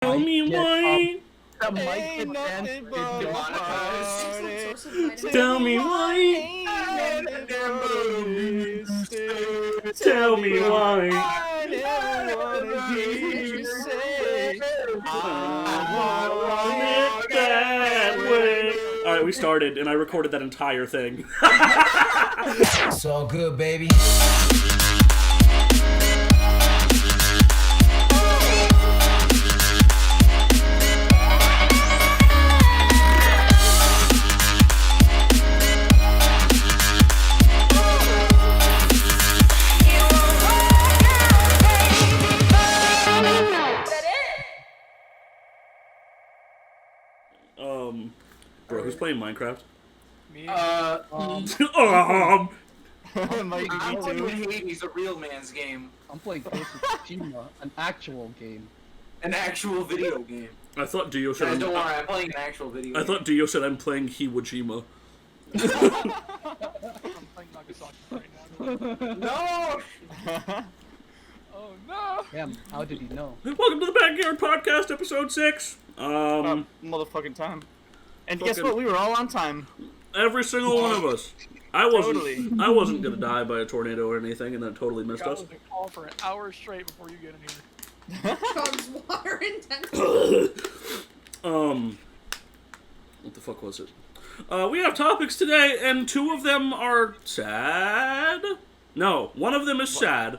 Tell me why. The mic dance. Tell me why. Tell me why. I want it that way. Alright, we started, and I recorded that entire thing. It's all good, baby. Bro, who's playing Minecraft? Me? I'm playing Hades, a real man's game. I'm playing Ghost of Tsushima, an actual game. An actual video game. I thought Dio said. Guys, don't worry, I'm playing an actual video I game. thought Dio said I'm playing Iwo Jima. I'm playing Nagasaki right now. No! Oh no! Damn, how did he know? Welcome to the BackYard Podcast, episode 6. Motherfucking time. And guess what? We were all on time. Every single one of us. I wasn't. Totally. I wasn't gonna die by a tornado or anything, and that totally missed I us. was in call for an hour straight before you get in here. Cause water intense. What the fuck was it? We have topics today, and two of them are sad. No, one of them is sad.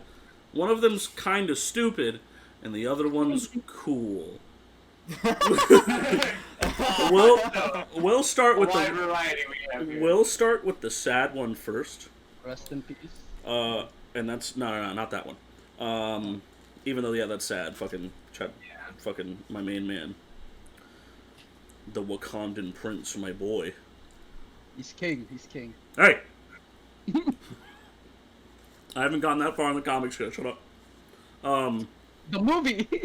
One of them's kind of stupid, and the other one's cool. We'll start with Wide the variety we have here. we'll start with the sad one first. Rest in peace. And that's no, not that one. Even though that's sad. Fucking my main man, the Wakandan prince, my boy. He's king. He's king. Hey, I haven't gotten that far in the comics yet. Shut up. The movie. I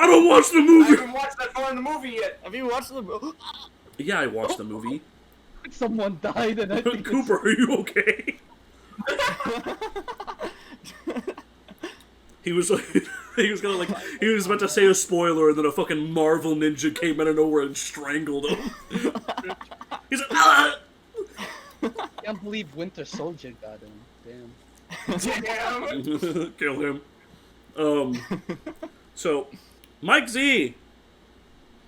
don't watch the I movie. haven't watched that far in the movie yet. Have you watched the? Yeah, I watched the movie. Someone died, and I think Cooper, are you okay? He was like, he was about to say a spoiler, and then a fucking Marvel ninja came out of nowhere and strangled him. He's like, ah! I can't believe Winter Soldier got him. Damn. Damn. Kill him. So, Mike Z,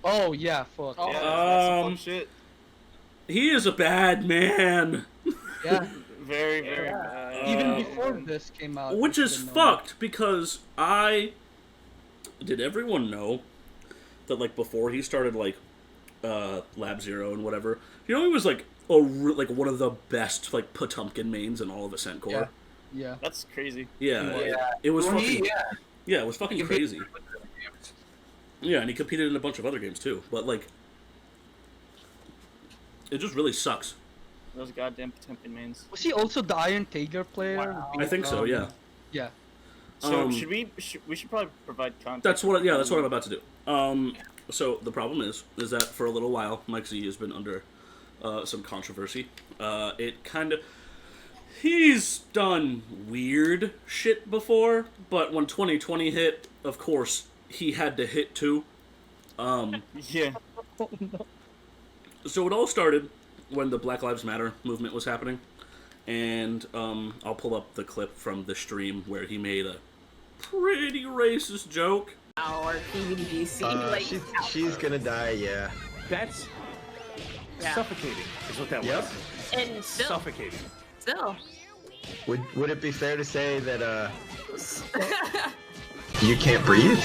Oh yeah, fuck. Oh. Yeah, that's some fuck shit. he is a bad man. Yeah. Very, very bad. Even before this came out. Which I is should've known. fucked, because did everyone know that, like, before he started, like, Lab Zero and whatever, he was, like, one of the best, like, Potemkin mains in all of Ascent Corps. Yeah. That's crazy. Yeah, Yeah. it was Well, fucking, yeah. it was fucking crazy. Yeah, and he competed in a bunch of other games, too, but, like, it just really sucks. Those goddamn Potemkin mains. Was he also the Iron Tager player? Wow. I think so, yeah. Yeah. So we should probably provide context. That's what I'm about to do. So the problem is that for a little while, Mike Z has been under some controversy. He's done weird shit before, but when 2020 hit, of course, he had to hit too. Yeah. Oh, no. So it all started when the Black Lives Matter movement was happening, and I'll pull up the clip from the stream where he made a pretty racist joke. Our PVDC. She's gonna die, yeah. That's Yeah. suffocating, is what that Yep. was. And still, Suffocating. Would it be fair to say that, you can't breathe?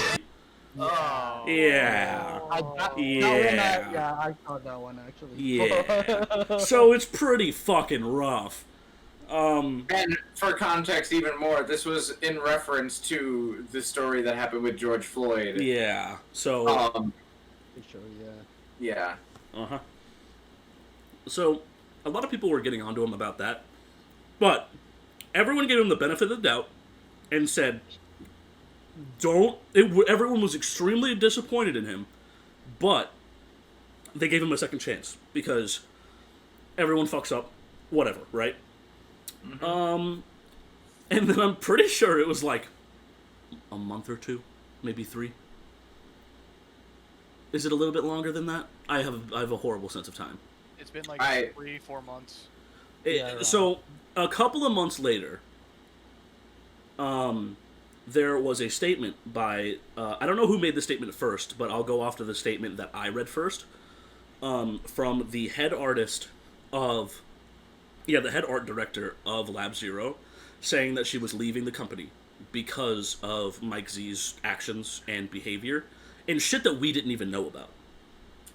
Oh. Yeah. That one, Yeah. I saw that one actually. Yeah. So it's pretty fucking rough. And for context even more, this was in reference to the story that happened with George Floyd. Yeah. So. Sure, yeah. Yeah. Uh-huh. So, a lot of people were getting onto him about that, but everyone gave him the benefit of the doubt and said, everyone was extremely disappointed in him, but they gave him a second chance, because everyone fucks up, whatever, right? Mm-hmm. And then I'm pretty sure it was like a month or two maybe 3. Is it a little bit longer than that? I have a horrible sense of time. It's been like I- 3-4 months. So a couple of months later, there was a statement by I don't know who made the statement first, but I'll go off to the statement that I read first, from the head artist of, the head art director of Lab Zero, saying that she was leaving the company because of Mike Z's actions and behavior and shit that we didn't even know about.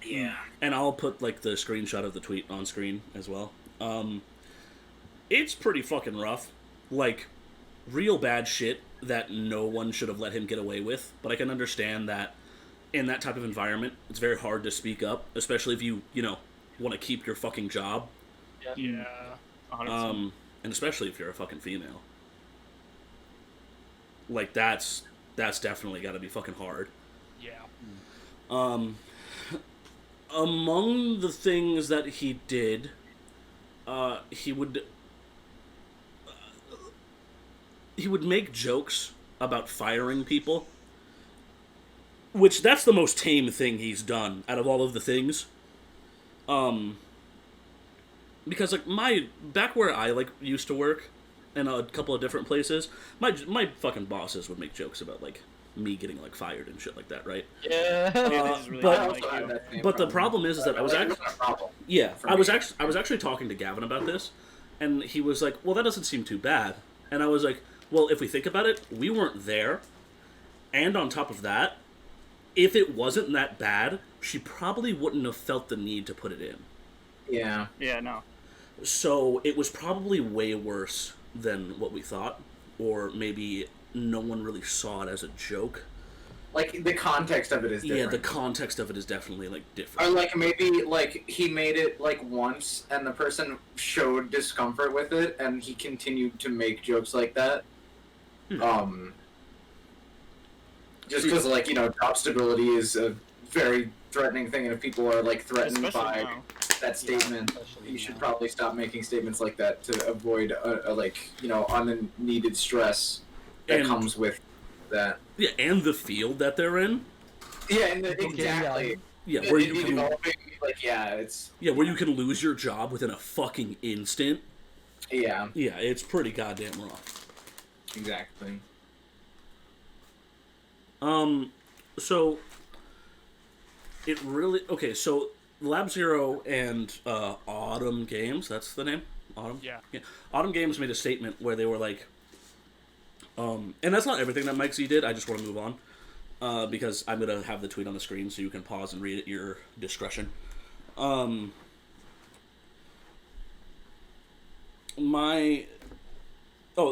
Yeah. And I'll put like the screenshot of the tweet on screen as well. It's pretty fucking rough. Like, real bad shit that no one should have let him get away with. But I can understand that in that type of environment, it's very hard to speak up, especially if you want to keep your fucking job. Yeah. 100%. And especially if you're a fucking female. Like, that's definitely got to be fucking hard. Yeah. Among the things that he did, he would make jokes about firing people, which that's the most tame thing he's done out of all of the things. Because like back where I like used to work in a couple of different places, my fucking bosses would make jokes about like me getting like fired and shit like that, right? Yeah. Yeah, they just really but- don't like you. But the problem is that I was actually a problem. yeah, For I was me. actually talking to Gavin about this, and he was like, "Well, that doesn't seem too bad." And I was like, "Well, if we think about it, we weren't there, and on top of that, if it wasn't that bad, she probably wouldn't have felt the need to put it in. Yeah. Yeah, no. So it was probably way worse than what we thought, or maybe no one really saw it as a joke. Like, the context of it is different. Yeah, the context of it is definitely like Or different. like maybe like he made it like once and the person showed discomfort with it and he continued to make jokes like that. Just because like, job stability is a very threatening thing, and if people are like threatened Especially by now. that statement, especially you should now. probably stop making statements like that to avoid unneeded stress that And- comes with that. Yeah, and the field that they're in. Yeah, and Okay, exactly. Yeah, It- where it you be can developing, like, it's where you can lose your job within a fucking instant. yeah, Yeah, it's pretty goddamn rough. exactly. So it really so Lab Zero and Autumn Games, that's the name? Autumn? Yeah. Autumn Games made a statement where they were like, and that's not everything that Mike Z did, I just want to move on. Because I'm going to have the tweet on the screen so you can pause and read it at your discretion.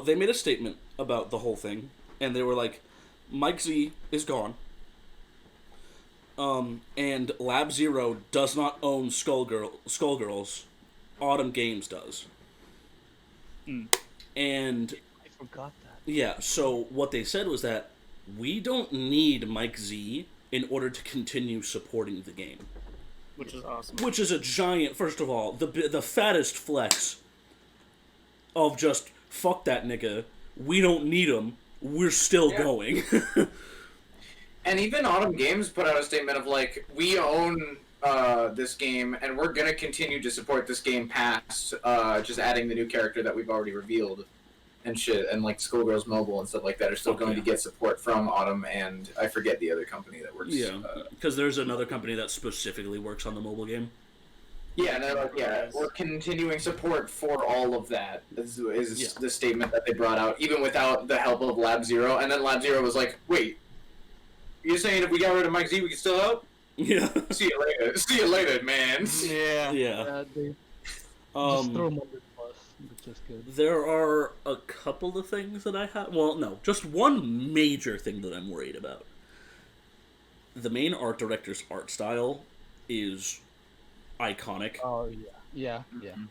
They made a statement about the whole thing, and they were like, Mike Z is gone. And Lab Zero does not own Skullgirls. Autumn Games does. And I forgot that. yeah, so what they said was that we don't need Mike Z in order to continue supporting the game. Which is awesome. Which is a giant, first of all, the fattest flex of just, fuck that nigga, we don't need him, we're still going. And even Autumn Games put out a statement of like, we own this game, and we're gonna continue to support this game past just adding the new character that we've already revealed and shit, and like Skullgirls Mobile and stuff like that are still going to get support from Autumn, and I forget the other company that works. Yeah, because there's another company that specifically works on the mobile game. Yeah, and they're like, we're continuing support for all of that. Is the statement that they brought out, even without the help of Lab Zero. And then Lab Zero was like, wait, you're saying if we got rid of Mike Z, we can still help? Yeah. See you later. See you later, man. Yeah. Yeah. They just throw them under the bus, which is good. There are a couple of things that I have. Well, no, just one major thing that I'm worried about. The main art director's art style is iconic, Oh yeah.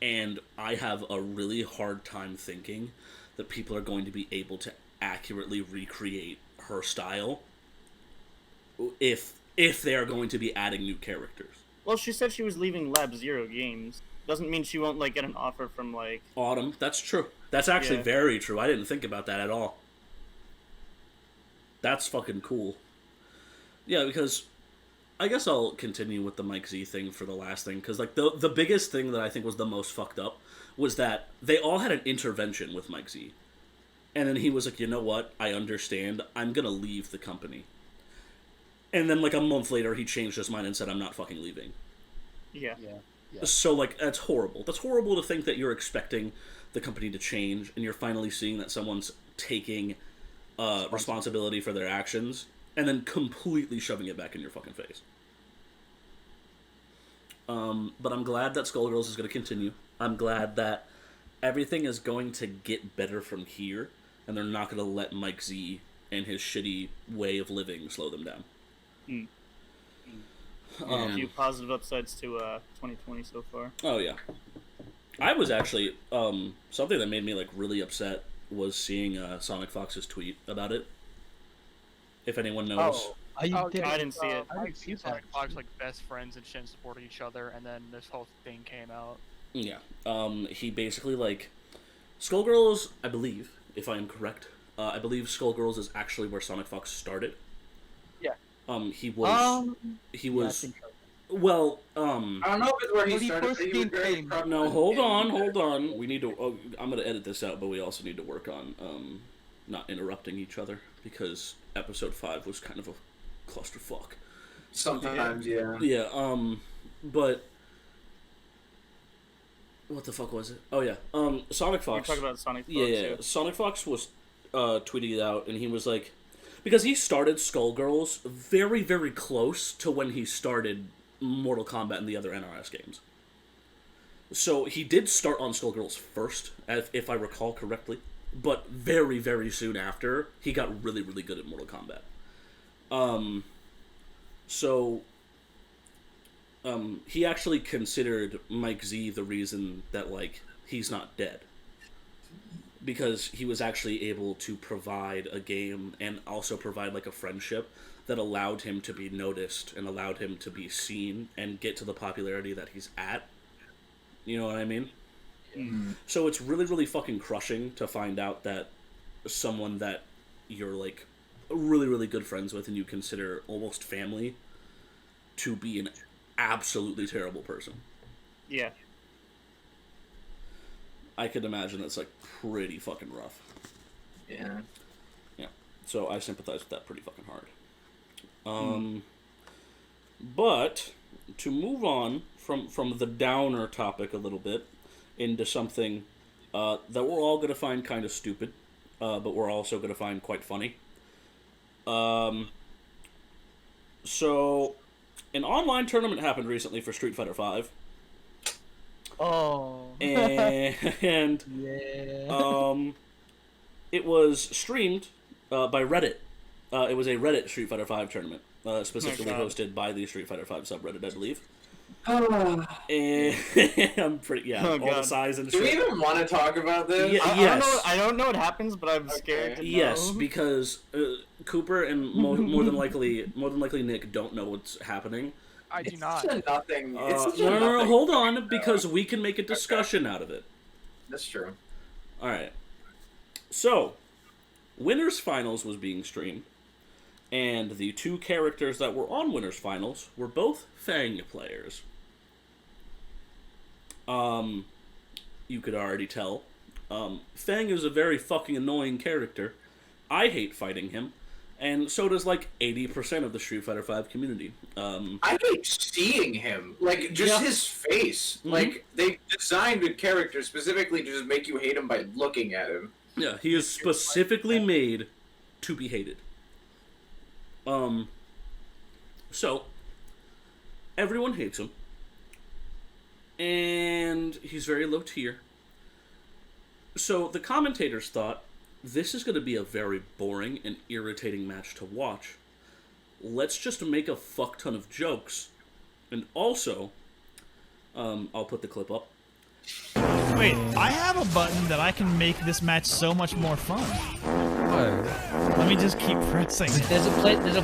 and I have a really hard time thinking that people are going to be able to accurately recreate her style if they are going to be adding new characters. Well, she said she was leaving Lab Zero Games. Doesn't mean she won't, like, get an offer from, like... Autumn, that's true. That's actually Yeah. very true. I didn't think about that at all. That's fucking cool. Yeah, because I guess I'll continue with the Mike Z thing for the last thing, because like the biggest thing that I think was the most fucked up was that they all had an intervention with Mike Z, and then he was like, you know what, I understand, I'm gonna leave the company, and then like a month later he changed his mind and said, I'm not fucking leaving. Yeah. So like that's horrible. That's horrible to think that you're expecting the company to change, and you're finally seeing that someone's taking responsibility for their actions, and then completely shoving it back in your fucking face. But I'm glad that Skullgirls is going to continue. I'm glad that everything is going to get better from here, and they're not going to let Mike Z and his shitty way of living slow them down. A few positive upsides to 2020 so far. Oh yeah, I was actually something that made me like really upset was seeing Sonic Fox's tweet about it. If anyone knows. I didn't see it. I've seen Sonic Fox like best friends and shit and supporting each other, and then this whole thing came out. Yeah. He basically like Skullgirls, I believe, if I am correct. I believe Skullgirls is actually where Sonic Fox started. Yeah. He was. I think so. Well. I don't know if it's where When he he started. first But he was came- very prevalent No, hold in- on. We need to. Oh, I'm gonna edit this out, but we also need to work on not interrupting each other, because episode 5 was kind of a clusterfuck. Sometimes, yeah. Yeah. But what the fuck was it? Oh yeah. Sonic You're Fox. talking about Sonic Fox. Yeah. Sonic Fox was tweeting it out, and he was like, because he started Skullgirls very, very close to when he started Mortal Kombat and the other NRS games. So he did start on Skullgirls first, if I recall correctly, but very, very soon after, he got really, really good at Mortal Kombat. He actually considered Mike Z the reason that, like, he's not dead. Because he was actually able to provide a game and also provide, like, a friendship that allowed him to be noticed and allowed him to be seen and get to the popularity that he's at. You know what I mean? Mm. So it's really, really fucking crushing to find out that someone that you're, like, really, really good friends with and you consider almost family to be an absolutely terrible person. Yeah. I could imagine that's, like, pretty fucking rough. Yeah. Yeah. So I sympathize with that pretty fucking hard. But to move on from the downer topic a little bit into something that we're all going to find kind of stupid, but we're also going to find quite funny. So an online tournament happened recently for Street Fighter V. Oh. And Yeah. it was streamed by Reddit. It was a Reddit Street Fighter V tournament, specifically God. hosted by the Street Fighter V subreddit, I believe. Oh. And I'm pretty all the God. size and Do we shit. even want to talk about this? Yeah. Yes. I don't know what happens, but I'm scared to know. Yes, because Cooper and more than likely Nick don't know what's happening. I do It's not. such a nothing. It's such a No, nothing. hold on, because we can make a discussion out of it. That's true. All right. So, Winners Finals was being streamed, and the two characters that were on Winners Finals were both Fang players. You could already tell. Fang is a very fucking annoying character. I hate fighting him, and so does like 80% of the Street Fighter V community. I hate seeing him. Like, just Yeah. his face. Mhm. Like, they designed a character specifically to just make you hate him by looking at him. Yeah, he is specifically made to be hated. So, everyone hates him. And he's very low tier. So, the commentators thought, this is going to be a very boring and irritating match to watch. Let's just make a fuck ton of jokes. And also, I'll put the clip up. Wait, I have a button that I can make this match so much more fun. Let me just keep pressing. Does it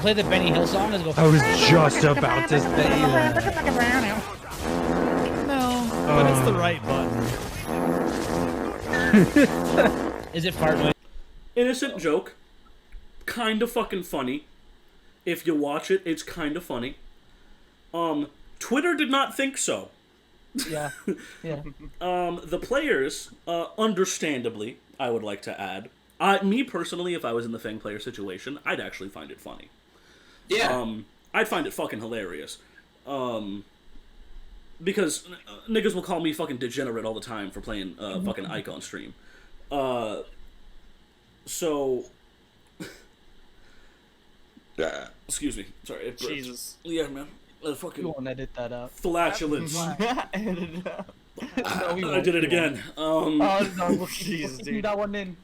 play the Benny Hill song? Does it go? I was just about to say that. No, but it's the right button. Is it fart noise? Innocent joke. Kind of fucking funny. If you watch it, it's kind of funny. Twitter did not think so. Yeah. Yeah. The players, understandably, I would like to add, me personally, if I was in the Fang player situation, I'd actually find it funny. Yeah. I'd find it fucking hilarious. Because niggas will call me fucking degenerate all the time for playing fucking Ike on stream. So... excuse me. Sorry. It burped. Jesus. Yeah, man. Fucking We won't edit that out. flatulence. Edit it out. No, we I won't. did it again. Oh, no, we'll Jesus, keep dude. that one in.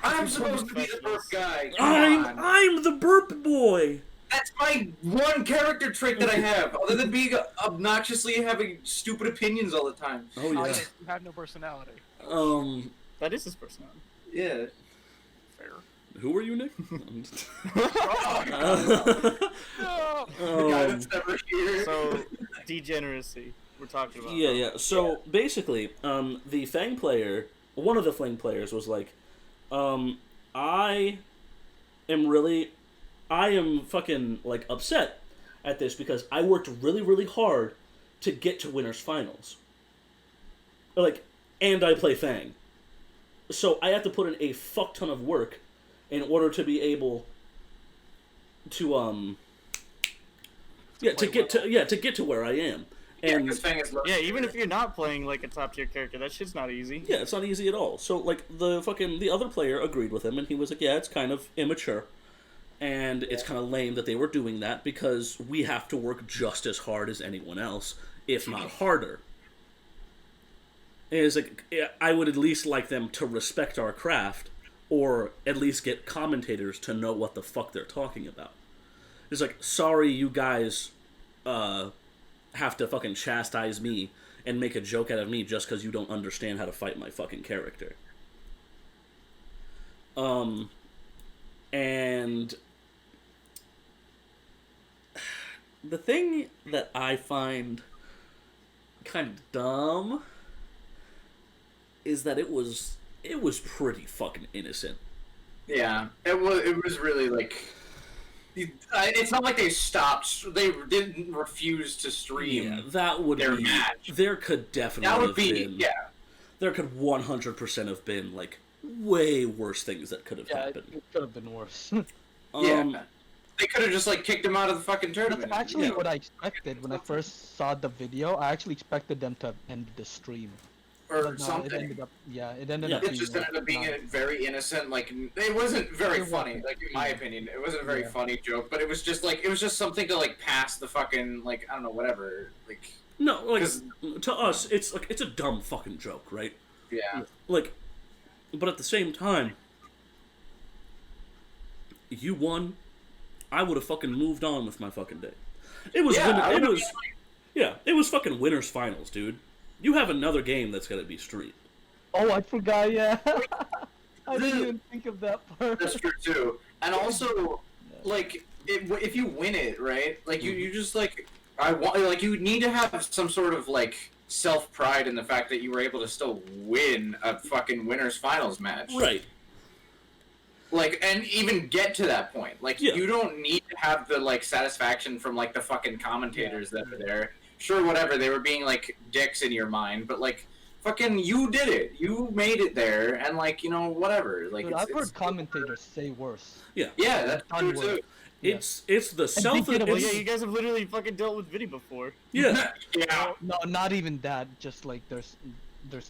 I'm supposed to be the burp guy. Come on. I'm the burp boy. That's my one character trait that I have, other than being obnoxiously having stupid opinions all the time. Oh yeah. You have no personality. That is his personality. Yeah. Fair. Who are you, Nick? The guy that's never here. So, degeneracy. We're talking about. Yeah. So basically, the Fang player, one of the Fang players, was like, I am fucking like upset at this because I worked really, really hard to get to winners finals. Like, and I play Fang, so I have to put in a fuck ton of work in order to be able to to get to where I am. And yeah, even if you're not playing like a top tier character, that shit's not easy. yeah, it's not easy at all. So like the other player agreed with him, and he was like, yeah, it's kind of immature, and it's kind of lame that they were doing that because we have to work just as hard as anyone else, if not harder. And it's like, I would at least like them to respect our craft, or at least get commentators to know what the fuck they're talking about. It's like, sorry, you guys have to fucking chastise me and make a joke out of me just because you don't understand how to fight my fucking character. And the thing that I find kind of dumb is that it was pretty fucking innocent. Yeah, it was really like. It's not like they stopped. They didn't refuse to stream. Yeah, that would their be. match. There could definitely. That would have be been, yeah. There could 100% have been like way worse things that could have happened. It could have been worse. Yeah. They could have just like kicked him out of the fucking tournament. That's actually what I expected when I first saw the video. I actually expected them to end the stream. Or But no, something. It ended up, it ended up It being just like, ended up being not- a very innocent, like it wasn't very It funny, wasn't. like in my opinion, it wasn't a very Yeah. funny joke, but it was just something to like pass the fucking like I don't know whatever like No, like 'Cause- to us, it's like it's a dumb fucking joke, right? yeah Like, but at the same time, you won. I would have fucking moved on with my fucking day. It was it was fucking winners finals, dude. You have another game that's gonna be Street. Oh, I forgot. Yeah, I didn't even think of that part. that's true too, and also like if you win it right, like you just like I want like you need to have some sort of like self pride in the fact that you were able to still win a fucking winners finals match, Right. Like, and even get to that point. Like, you don't need to have the, like, satisfaction from, like, the fucking commentators that are there. Sure, whatever, they were being, like, dicks in your mind, but, like, fucking, you did it. You made it there, and, like, you know, whatever. Like, Dude, I've heard commentators say worse. Yeah. Yeah, that's true, Done too. worse. It's the self. Yeah, you guys have literally fucking dealt with Vinny before. Yeah. Yeah. No, not even that. Just, like, there's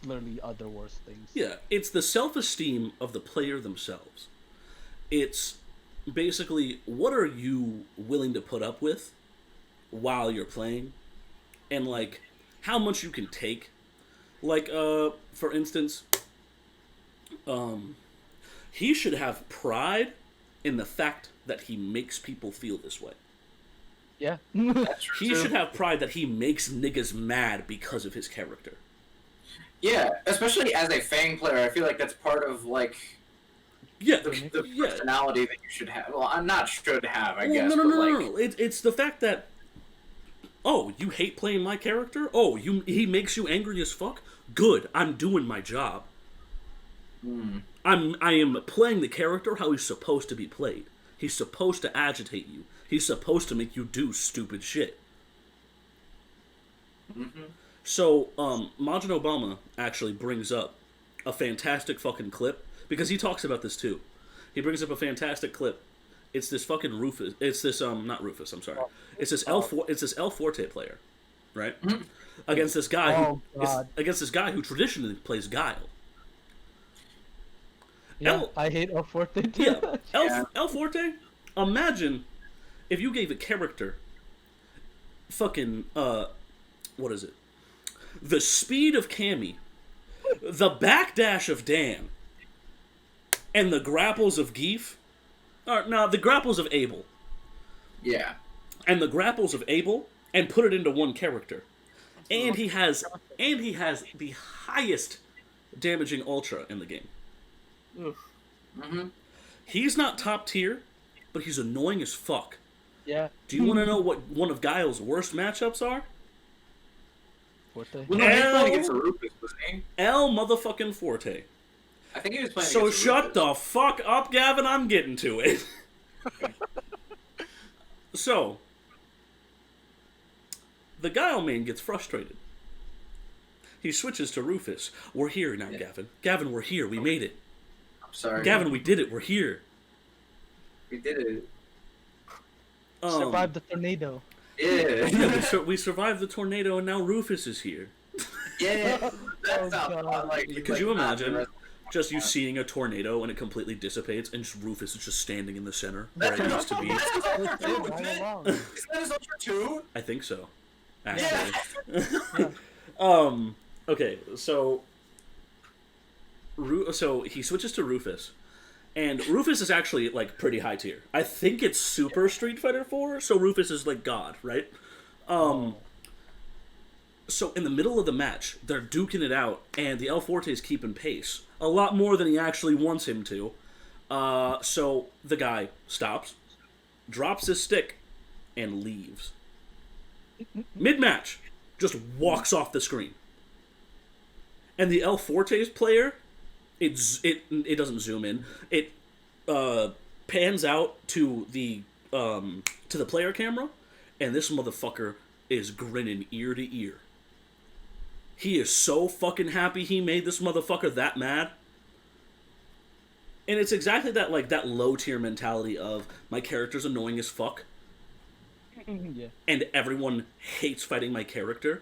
literally other worse things. Yeah, it's the self-esteem of the player themselves. It's basically, what are you willing to put up with while you're playing? And, like, how much you can take. Like, for instance, he should have pride in the fact that he makes people feel this way. Yeah. That's true, He too. should have pride that he makes niggas mad because of his character. Yeah, especially as a Fang player, I feel like that's part of, like... Yeah, the personality that you should have. Well, I'm not should have, I guess. No, but like, no. It's the fact that, oh, you hate playing my character? Oh, he makes you angry as fuck? Good, I'm doing my job. I am playing the character how he's supposed to be played. He's supposed to agitate you. He's supposed to make you do stupid shit. Mm-hmm. So, Majin Obama actually brings up a fantastic fucking clip, because he talks about this too. He brings up a fantastic clip. It's this fucking Rufus. It's this not Rufus. I'm sorry. It's this El Forte player, right? Mm-hmm. Against this guy. God. Who traditionally plays Guile. Yeah, I hate El Forte. Yeah, El Forte. Imagine if you gave a character fucking what is it? The speed of Cammy, the backdash of Dan, and the grapples of Geef. The grapples of Abel. Yeah. And the grapples of Abel, and put it into one character. And he has the highest damaging ultra in the game. Mm-hmm. He's not top tier, but he's annoying as fuck. Yeah. Do you want to know what one of Guile's worst matchups are? Forte. Well, no, he was playing against Rufus, wasn't he? El motherfucking Forte. I think he was playing So against shut Rufus. the fuck up, Gavin. I'm getting to it. So, the Guile main gets frustrated. He switches to Rufus. We're here now, Gavin. Gavin, we're here. We made it. I'm sorry. Gavin, we did it. We're here. We did it. Survived the tornado. Yeah. We survived the tornado, and now Rufus is here. Yeah. That's like. Could you imagine just you seeing a tornado and it completely dissipates, and just Rufus is just standing in the center where it needs to be? Is that his ultra too? I think so. Actually. Yeah. Okay, so he switches to Rufus, and Rufus is actually like pretty high tier. I think it's Super Street Fighter 4, so Rufus is like God, right? So in the middle of the match, they're duking it out, and the El Forte's keeping pace a lot more than he actually wants him to. So the guy stops, drops his stick, and leaves. Mid-match, just walks off the screen. And the El Forte's player, it doesn't zoom in. It pans out to the player camera, and this motherfucker is grinning ear to ear. He is so fucking happy he made this motherfucker that mad. And it's exactly that low tier mentality of my character's annoying as fuck. Yeah. And everyone hates fighting my character.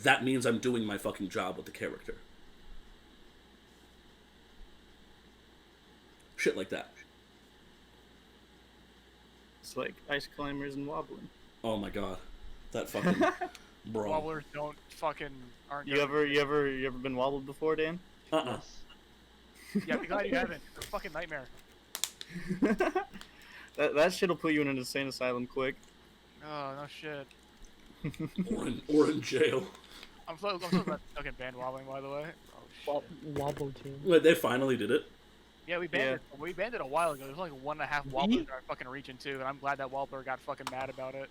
That means I'm doing my fucking job with the character. Shit like that. It's like ice climbers and wobbling. Oh my god. That fucking bro. Wobblers aren't. You ever been wobbled before, Dan? Yeah, be glad you haven't. It's a fucking nightmare. That shit'll put you in an insane asylum quick. Oh no shit. or in jail. I'm so about fucking banned wobbling, by the way. Oh shit. Wobble team. Wait, they finally did it? Yeah, we banned it. We banned it a while ago. There's only 1.5 wobblers in our fucking region too, and I'm glad that wobbler got fucking mad about it.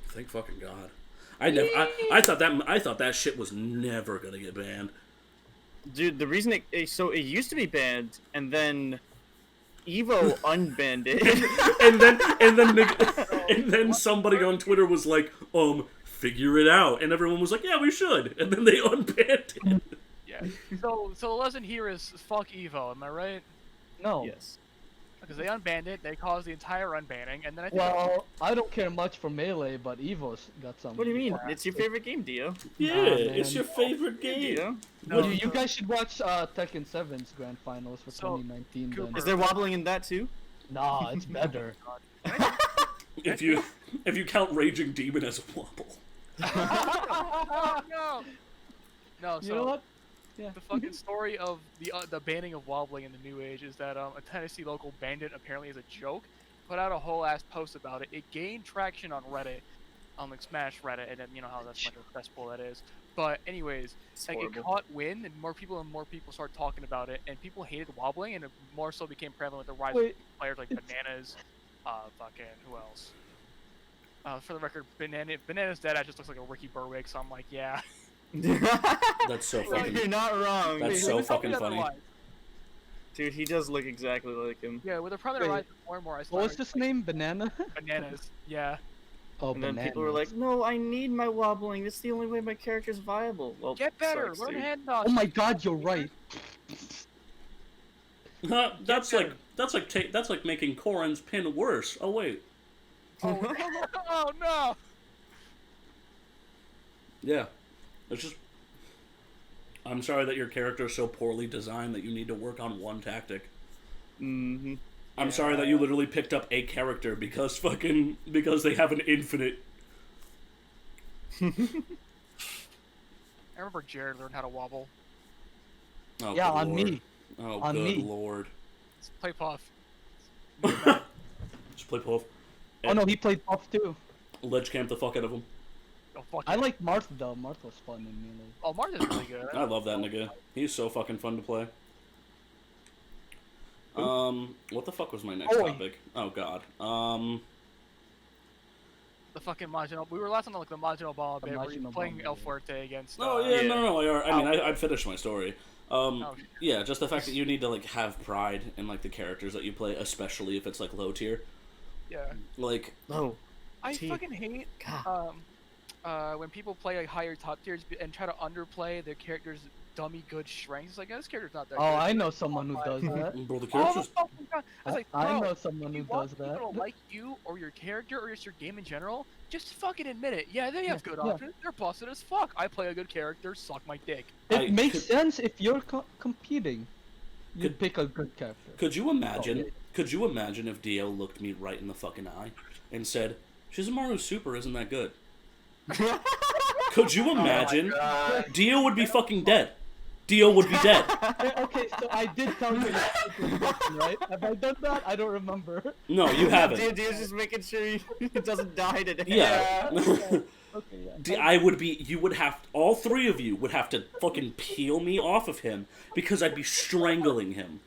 Thank fucking god. I thought that shit was never gonna get banned. Dude, the reason it used to be banned, and then Evo unbanned it, and then somebody on Twitter was like, figure it out, and everyone was like, yeah, we should, and then they unbanned it. Yeah. So the lesson here is fuck Evo. Am I right? No. Yes. Because they unbanned it, they caused the entire unbanning, and then I think I don't care much for Melee, but Evo's got some. What do you mean? It's your favorite game, Dio. Yeah, it's your favorite game. Dio. No, you guys should watch Tekken 7's Grand Finals for 2019. Then. Is there wobbling in that too? Nah, it's better. If you count Raging Demon as a wobble. No, so you know what? Yeah. the fucking story of the banning of wobbling in the new age is that a Tennessee local banned it apparently as a joke, put out a whole ass post about it. It gained traction on Reddit, on like Smash Reddit, and then you know how that's much of a cesspool that is. But anyways, like it caught wind, and more people start talking about it, and people hated wobbling, and it more so became prevalent with the rise of players like Bananas, fucking who else? For the record, Bananas Dead just looks like a Ricky Berwick, so I'm like, yeah. That's so fucking. You're not wrong. That's so fucking funny. Dude, he does look exactly like him. Yeah, with the prominent Wait, rise more and more, I What was started his name? Banana? bananas. Yeah. Oh, And then banana. people were like, "No, I need my wobbling. It's the only way my character's viable." Well, Get better. sucks, Learn dude. hand Oh dodge. my God, you're right. That's like making Corrin's pin worse. Oh wait. Oh, oh no. Yeah. It's just. I'm sorry that your character is so poorly designed that you need to work on one tactic. Mm-hmm. I'm sorry that you literally picked up a character because they have an infinite. I remember Jared learned how to wobble. Oh, Yeah, good on lord. me. Oh, On good me. lord. Let's play Puff. Just play Puff. Oh no, he played Puff too. Ledge camp the fuck out of him. Oh, fuck I it. like Marth though. Marth was fun in Melee. Oh, Martha's really good. I love that nigga. He's so fucking fun to play. What the fuck was my next Oh, topic? Oh god. The fucking Majin. We were last on like the Majin Obama The bit where he was Majin playing Obama El bit. Fuerte against. Oh yeah, Yeah. no. I mean, I finished my story. Oh, shit. Yeah, just the fact that you need to like have pride in like the characters that you play, especially if it's like low tier. Yeah. Like, Oh, I T. fucking hate God. when people play like higher top tiers and try to underplay their character's dummy good strengths. It's like, this character's not that Oh, good. I know someone who does that. bro, the All the characters. fucking time. I was like, I bro, know someone you who want does people that. to like you or your character or just your game in general, just fucking admit it. Yeah, they have good Yeah. options. They're busted as fuck. I play a good character. Suck my dick. It I makes could- sense if you're competing. You Could- pick a good character. Could you imagine? Oh, yeah. Could you imagine if Dio looked me right in the fucking eye and said, "Shizumaru Super isn't that good"? Could you imagine? Dio would be fucking dead. Dio would be dead. Okay, so I did tell you that, right? Have I done that? I don't remember. No, you haven't. Dio's just making sure he doesn't die today. Yeah. Okay, yeah. I would be. You would have. All three of you would have to fucking peel me off of him because I'd be strangling him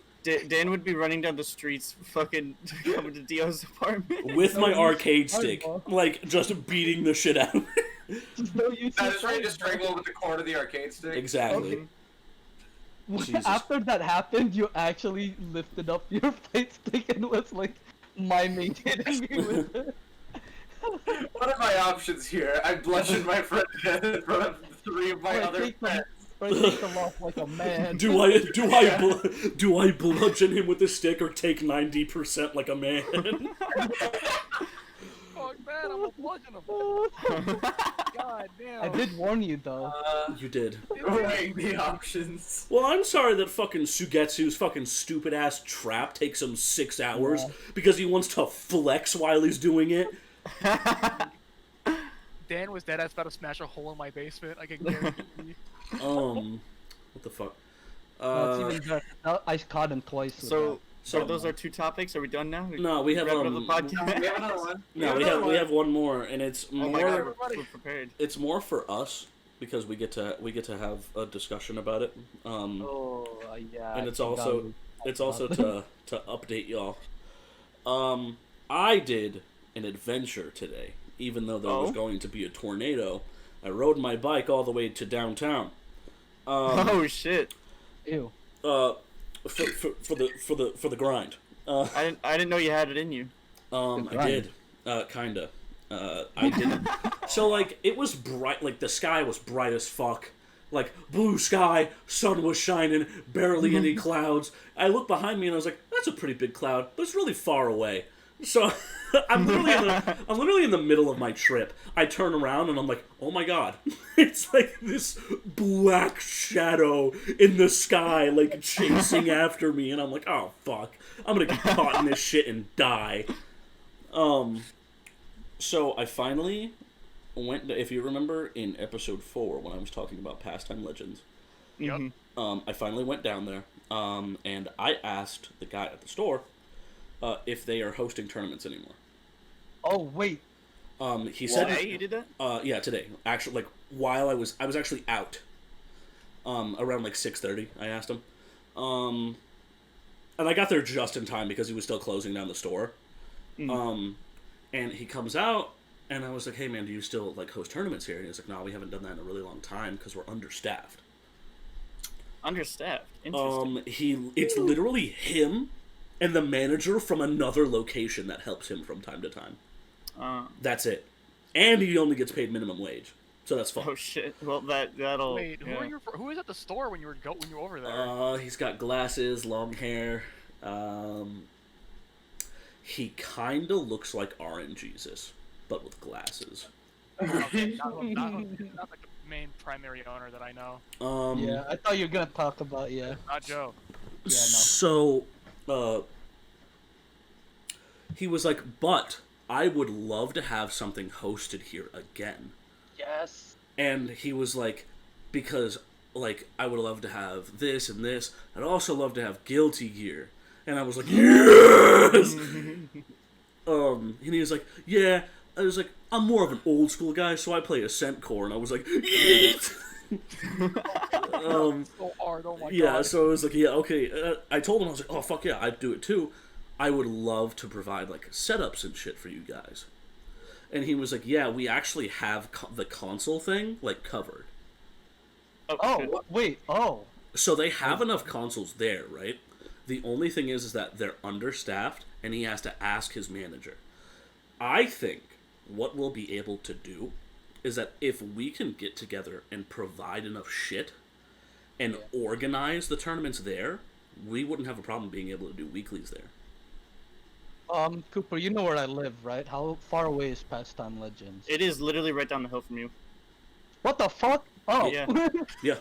Dan would be running down the streets, fucking coming to Dio's apartment. with my No, arcade sorry, stick, bro. like just beating the shit out. of me. No, you That is ready to strangle with the cord of the arcade stick. Exactly. Okay. Jesus. After that happened, you actually lifted up your fight stick and was like miming hitting me with it. What are my options here? I bludgeoned my friend dead in front of 3 of my Or other take them- friends. or take them off like a man. Do I bludgeon him with a stick or take 90% like a man? Fuck man, I'm a bludgeon him. God damn. I did warn you though. You did. Weighing the options. Well, I'm sorry that fucking Sugetsu's fucking stupid ass trap takes him 6 hours because he wants to flex while he's doing it. Dan was dead ass about to smash a hole in my basement. I can guarantee you. What the fuck? No, it's even better. I caught him twice. with So, So- those are 2 topics. Are we done now? No, we have Wrap up the We podcast. have another one. no, we have one more, and it's Oh my god, more. we're prepared. It's more for us because we get to have a discussion about it. that. Oh, yeah. And I it's forgot also we it's talked also about to update y'all. I did an adventure today, even though there was Oh? going to be a tornado. I rode my bike all the way to downtown. Oh shit! Ew. For the grind. I didn't know you had it in you. I did. Kinda. I didn't. So, like, it was bright. Like, the sky was bright as fuck. Like, blue sky, sun was shining, barely any clouds. I looked behind me and I was like, that's a pretty big cloud, but it's really far away. So, I'm literally in the middle of my trip. I turn around and I'm like, oh my god. It's like this black shadow in the sky, like, chasing after me. And I'm like, oh, fuck. I'm gonna get caught in this shit and die. So I finally went, if you remember in episode 4 when I was talking about Pastime Legends, Yep. I finally went down there, and I asked the guy at the store if they are hosting tournaments anymore. Oh wait. He said, Today you did that? yeah, today. Actually, like, while I was actually out, around like 6:30, I asked him. And I got there just in time because he was still closing down the store. And he comes out, and I was like, hey man, do you still, like, host tournaments here? And he was like, no, we haven't done that in a really long time because we're understaffed. Understaffed. Interesting. It's literally him and the manager from another location that helps him from time to time. That's it. And he only gets paid minimum wage. So that's fun. Oh shit. Well, that'll. Wait, who was at the store when you were over there? He's got glasses, long hair. He kinda looks like Orange Jesus, but with glasses. Okay, not like the main primary owner that I know. Yeah, I thought you were gonna talk about Not Joe. Yeah, no. So, he was like, but I would love to have something hosted here again. Yes. And he was like, because, like, I would love to have this and this. I'd also love to have Guilty Gear. And I was like, yes! And he was like, yeah. I was like, I'm more of an old school guy, so I play Ascent Core. And I was like, yeet! So hard, oh my yeah, god. so I was like, yeah, okay. I told him, I was like, oh, fuck yeah, I'd do it too. I would love to provide, like, setups and shit for you guys. And he was like, yeah, we actually have the console thing, like, covered. Oh, wait, oh. So they have enough consoles there, right? The only thing is that they're understaffed, and he has to ask his manager. I think what we'll be able to do is that if we can get together and provide enough shit and organize the tournaments there, we wouldn't have a problem being able to do weeklies there. Cooper, you know where I live, right? How far away is Pastime Legends? It is literally right down the hill from you. What the fuck? Oh. Yeah. Yeah.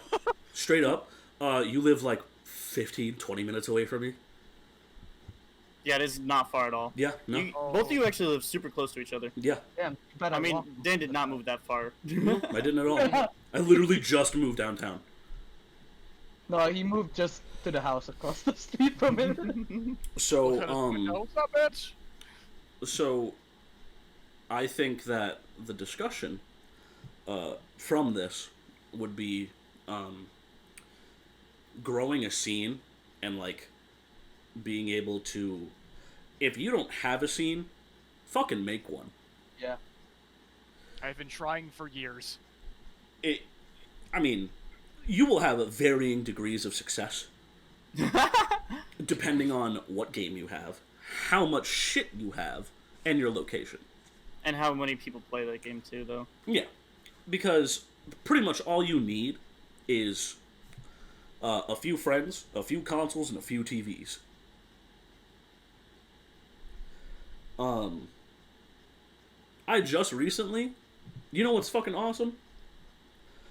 Straight up. You live like 15, 20 minutes away from me. Yeah, it is not far at all. Yeah, no. Both of you actually live super close to each other. Yeah. Damn, I mean, Dan did not move that far. I didn't at all. I literally just moved downtown. No, he moved just to the house across the street from him. So, No, stop it! So, I think that the discussion from this would be growing a scene and, like, being able to... If you don't have a scene, fucking make one. Yeah. I've been trying for years. I mean, you will have varying degrees of success. Depending on what game you have, how much shit you have, and your location. And how many people play that game too, though. Yeah. Because pretty much all you need is a few friends, a few consoles, and a few TVs. I just recently... You know what's fucking awesome?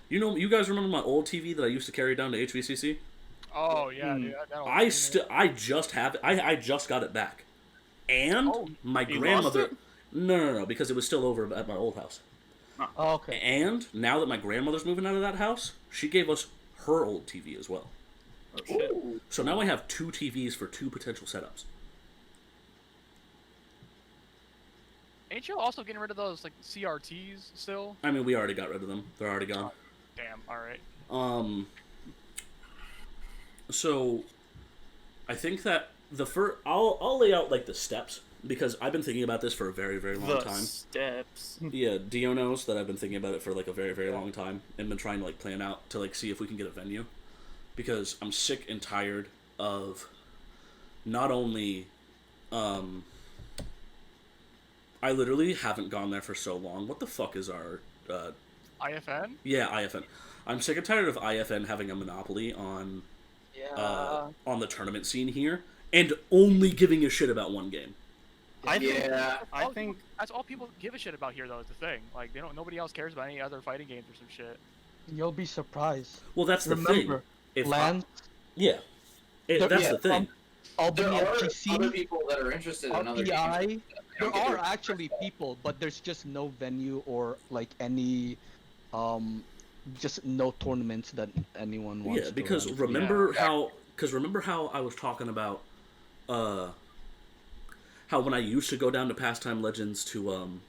You guys remember my old TV that I used to carry down to HVCC? Oh yeah, dude. I just have it. I just got it back, and my grandmother. Lost it? No, because it was still over at my old house. Oh, okay. And now that my grandmother's moving out of that house, she gave us her old TV as well. Oh shit. So now I have 2 TVs for 2 potential setups. Ain't you also getting rid of those like CRTs still? I mean, we already got rid of them. They're already gone. Damn. All right. So, I think that I'll lay out like the steps because I've been thinking about this for a very, very long time. Steps. Yeah, Dio knows that I've been thinking about it for like a very, very long time and been trying to like plan out to like see if we can get a venue because I'm sick and tired of not only I literally haven't gone there for so long. What the fuck is our IFN? Yeah, IFN. I'm sick and tired of IFN having a monopoly on the tournament scene here, and only giving a shit about one game. I think that's all people give a shit about here, though. Is the thing. Like nobody else cares about any other fighting games or some shit. You'll be surprised. Well, that's the Remember, thing. Land. That's the thing. There Albany are FGC, other people that are interested in other RPI. games. There are actually people, but there's just no venue or like any, just no tournaments that anyone wants. Yeah, because remember how I was talking about, how when I used to go down to Pastime Legends to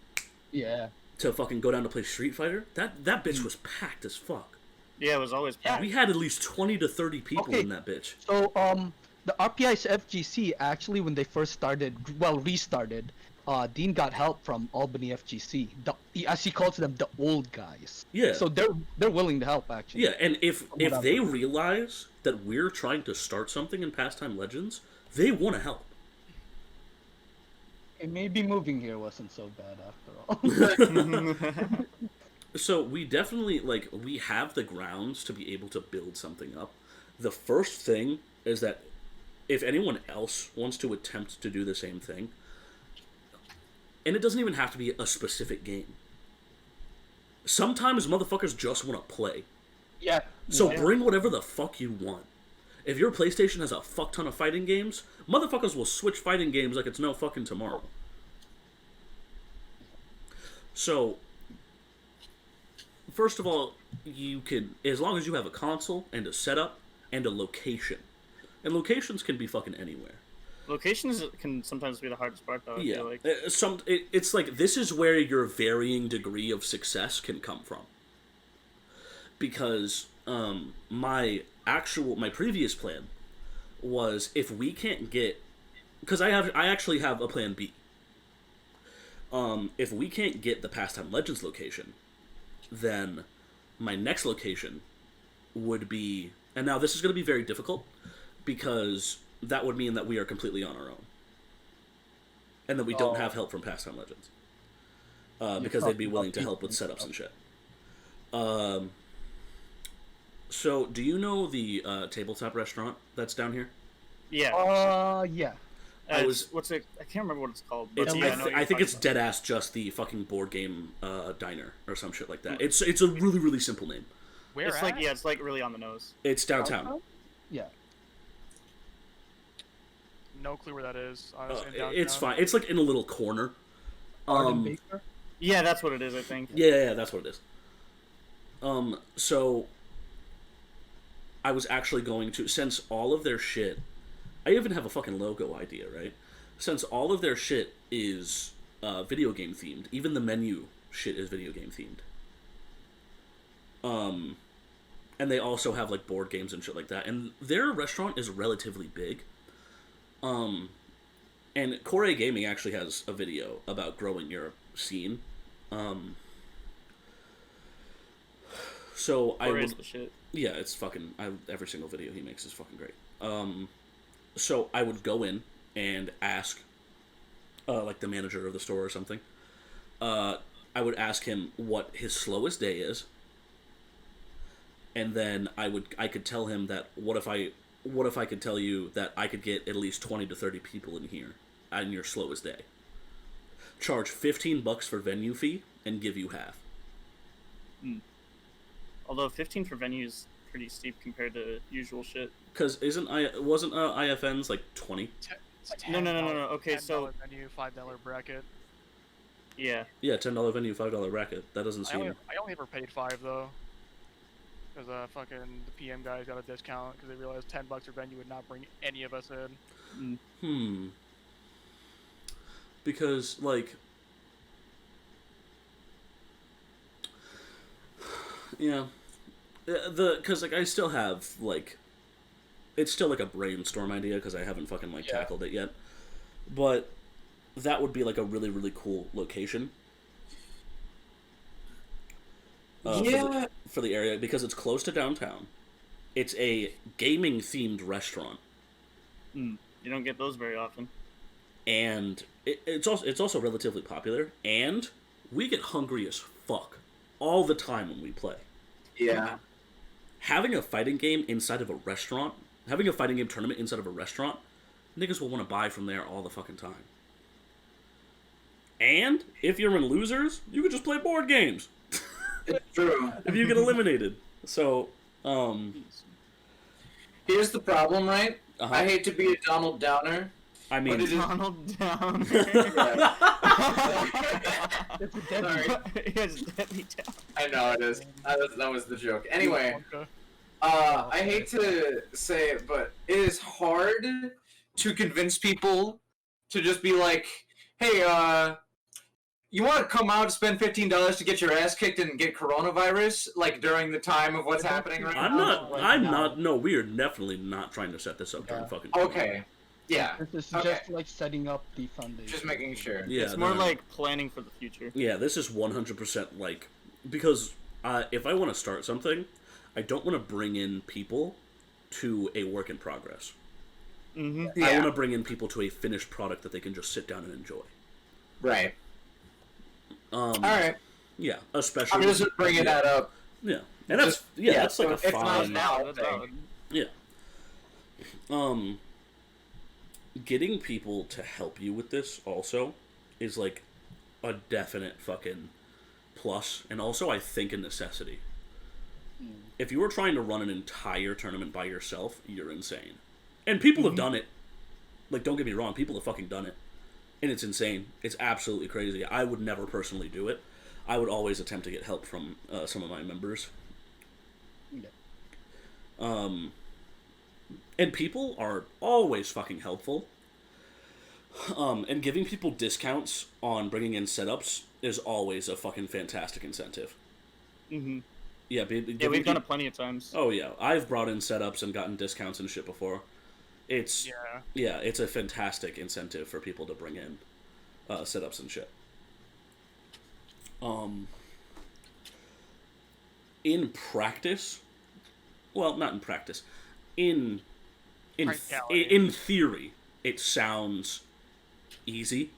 fucking go down to play Street Fighter, that bitch was packed as fuck. Yeah, it was always packed. We had at least 20 to 30 people in that bitch. So the RPI's FGC actually when they first started, restarted, Dean got help from Albany FGC. As he calls them, the old guys. Yeah. So they're willing to help actually. Yeah, and if they realize that we're trying to start something in Pastime Legends, they want to help. It maybe moving here wasn't so bad after all. So we definitely, like, we have the grounds to be able to build something up. The first thing is that if anyone else wants to attempt to do the same thing, and it doesn't even have to be a specific game. Sometimes motherfuckers just want to play. Yeah. So bring whatever the fuck you want. If your PlayStation has a fuck ton of fighting games, motherfuckers will switch fighting games like it's no fucking tomorrow. So, first of all, you can, as long as you have a console and a setup and a location. And locations can be fucking anywhere. Locations can sometimes be the hardest part, though. Yeah, I feel like. It's like, this is where your varying degree of success can come from. Because my previous plan was, if we can't get, because I actually have a plan B. If we can't get the Pastime Legends location, then my next location would be, and now this is going to be very difficult, because that would mean that we are completely on our own. And that we don't have help from Pastime Legends. Because they'd be willing to help with setups and shit. So, do you know the tabletop restaurant that's down here? Yeah. Yeah. What's it? I can't remember what it's called. It's, But yeah, I think it's dead ass just the fucking board game diner or some shit like that. It's a really, really simple name. Where it's at? like it's like really on the nose. It's downtown. Yeah. No clue where that is. Honestly, in It's downtown. fine. It's like in a little corner. Yeah, that's what it is, I think. Yeah, that's what it is. So I was actually going to, since all of their shit, I even have a fucking logo idea, right? Since all of their shit is video game themed, even the menu shit is video game themed. And they also have like board games and shit like that. And their restaurant is relatively big. And Core Gaming actually has a video about growing your scene. So I would, the shit. yeah, it's fucking, every single video he makes is fucking great. So I would go in and ask, like the manager of the store or something. I would ask him what his slowest day is, and then I could tell him that what if I could tell you that I could get at least 20 to 30 people in here on your slowest day. Charge $15 for venue fee and give you half. Although 15 for venue is pretty steep compared to usual shit. Because wasn't IFN's like 20? No. Okay, so $10 menu, $5 bracket. Yeah. Yeah, $10 venue, $5 bracket. That doesn't seem. I only ever paid $5 though. Because fucking the PM guys got a discount because they realized $10 for venue would not bring any of us in. Because like, yeah, because like I still have like, it's still like a brainstorm idea because I haven't fucking like tackled it yet, but that would be like a really, really cool location. For the area, because it's close to downtown. It's a gaming themed restaurant. You don't get those very often. And it's also relatively popular, and we get hungry as fuck all the time when we play. Yeah. Having a fighting game inside of a restaurant, having a fighting game tournament inside of a restaurant, niggas will want to buy from there all the fucking time. And if you're in losers, you can just play board games. It's true. If you get eliminated. So, here's the problem, right? Uh-huh. I hate to be a Donald Downer. I mean, Donald Downer. I know it is. That was the joke. Anyway, I hate to say it, but it is hard to convince people to just be like, hey, you want to come out and spend $15 to get your ass kicked and get coronavirus, like during the time of what's happening right now? I'm not, no, we are definitely not trying to set this up during fucking Okay. Yeah. This is Okay. just like setting up the foundation. Just making sure. Yeah, It's more no. like planning for the future. Yeah, this is 100% like, because if I want to start something, I don't want to bring in people to a work in progress. Mm-hmm. I Yeah. want to bring in people to a finished product that they can just sit down and enjoy. Right. All right. Yeah, especially. I'm just bringing that up. Yeah, and that's that's like a it's not fine. now. That's valid. Yeah. Getting people to help you with this also is like a definite fucking plus, and also I think a necessity. If you were trying to run an entire tournament by yourself, you're insane. And people have done it. Like, don't get me wrong, people have fucking done it. And it's insane. It's absolutely crazy. I would never personally do it. I would always attempt to get help from some of my members. And people are always fucking helpful. And giving people discounts on bringing in setups is always a fucking fantastic incentive. Mm-hmm. Yeah, We've done it plenty of times. Oh yeah, I've brought in setups and gotten discounts and shit before. It's it's a fantastic incentive for people to bring in setups and shit. In practice, well, not in practice, in theory, it sounds easy.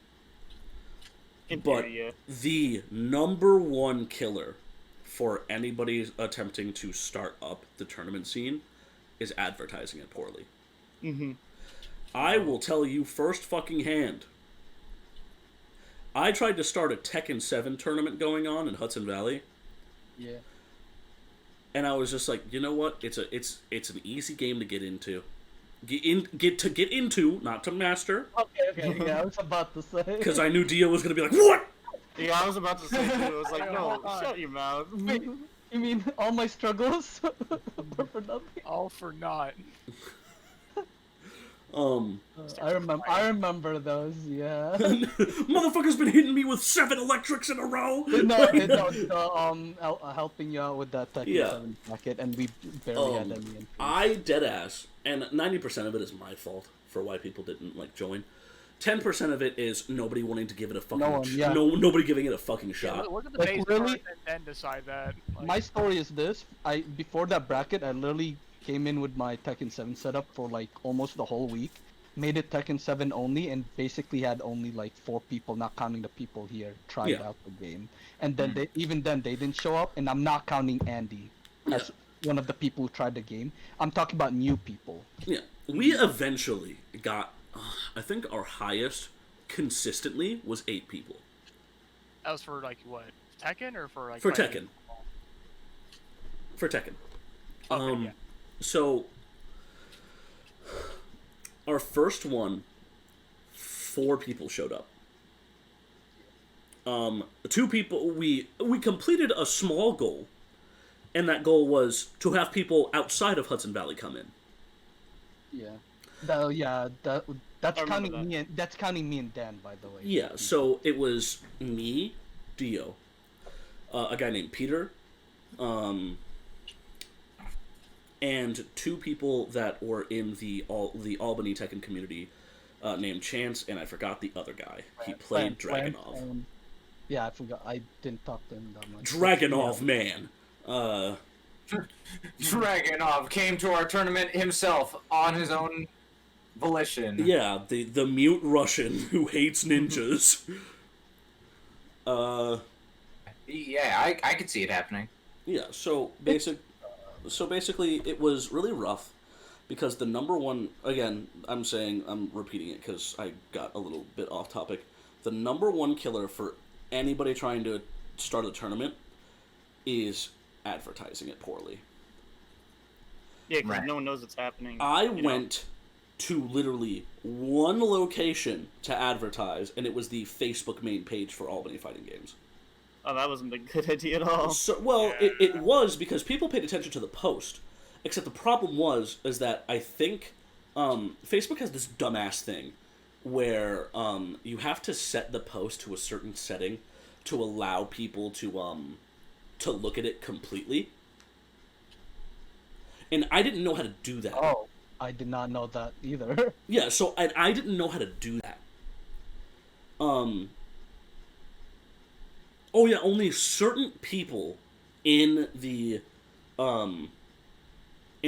But the number one killer for anybody attempting to start up the tournament scene is advertising it poorly. Mm-hmm. I will tell you first fucking hand. I tried to start a Tekken 7 tournament going on in Hudson Valley. Yeah. And I was just like, you know what? It's an easy game to get into. Get into, not to master. Okay. Yeah, I was about to say. Because I knew Dio was gonna be like, what? Yeah, I was about to say too. I was like, no, shut your mouth. Wait, you mean all my struggles were for nothing? All for naught. I remember those. Yeah. Motherfucker's been hitting me with 7 electrics in a row. Helping you out with that Tekken Yeah. 7 packet, and we barely had any. Entries. I deadass, and 90% of it is my fault for why people didn't like join. 10% of it is nobody wanting to give it a fucking nobody giving it a fucking shot. Look at the Like, base really? card and then decide that. Like, My story is this: before that bracket, I literally came in with my Tekken 7 setup for like almost the whole week. Made it Tekken 7 only, and basically had only like 4 people, not counting the people here, tried out the game. And then they didn't show up, and I'm not counting Andy as one of the people who tried the game. I'm talking about new people. Yeah, we eventually got. I think our highest consistently was 8 people. that was for like what? Tekken or for like? For fighting? Tekken. For Tekken. Okay, yeah. So our first one, 4 people showed up. 2 people, we completed a small goal, and that goal was to have people outside of Hudson Valley come in. Yeah. That's counting me. That's counting me and Dan, by the way. Yeah. So it was me, Dio, a guy named Peter, and 2 people that were in the Albany Tekken community, named Chance, and I forgot the other guy. He played Dragonov. Yeah, I forgot. I didn't talk to him that much. Dragonov, man. Dragonov came to our tournament himself on his own volition. Yeah, the mute Russian who hates ninjas. Yeah, I could see it happening. Yeah, so basically it was really rough because the number one, again, I'm repeating it because I got a little bit off topic. The number one killer for anybody trying to start a tournament is advertising it poorly. Yeah, because no one knows what's happening. I went to literally one location to advertise, and it was the Facebook main page for Albany Fighting Games. Oh, that wasn't a good idea at all. So, well, it was because people paid attention to the post, except the problem is that I think Facebook has this dumbass thing where you have to set the post to a certain setting to allow people to look at it completely. And I didn't know how to do that. I did not know that either. Yeah, so I didn't know how to do that. Oh yeah, only certain people in the Albany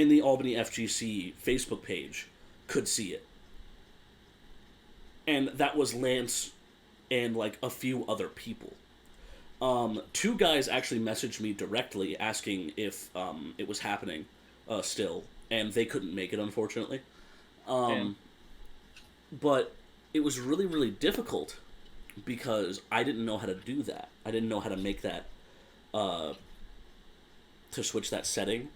FGC Facebook page could see it. And that was Lance and like a few other people. Two guys actually messaged me directly asking if it was happening still, and they couldn't make it, unfortunately. But it was really, really difficult because I didn't know how to do that. I didn't know how to make that, to switch that setting.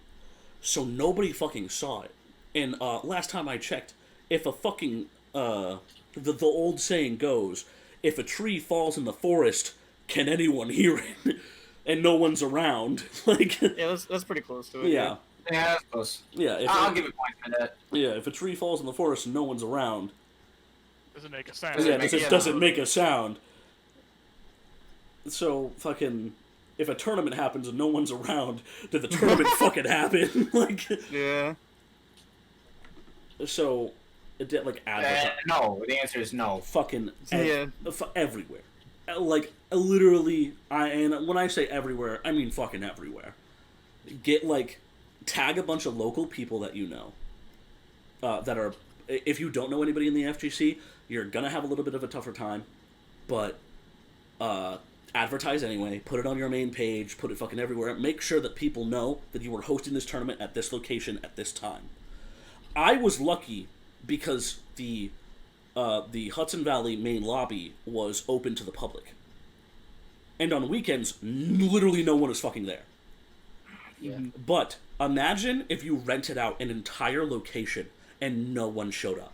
So nobody fucking saw it. And last time I checked, if a fucking, the old saying goes, if a tree falls in the forest, can anyone hear it? And no one's around. Like, yeah, that's pretty close to it. Yeah. Yeah, that's close. Yeah, I'll give it a point for that. Yeah, if a tree falls in the forest and no one's around, Doesn't make a sound. doesn't make a sound. So fucking, if a tournament happens and no one's around, did the tournament fucking happen? Like, yeah. So, it did like advertise. No, the answer is no. Fucking Yeah. Everywhere. Like literally, and when I say everywhere, I mean fucking everywhere. Tag a bunch of local people that you know. That are, if you don't know anybody in the FGC, you're gonna have a little bit of a tougher time, but advertise anyway. Put it on your main page. Put it fucking everywhere. Make sure that people know that you were hosting this tournament at this location at this time. I was lucky because the Hudson Valley main lobby was open to the public, and on weekends, literally no one is fucking there. Yeah. But imagine if you rented out an entire location and no one showed up.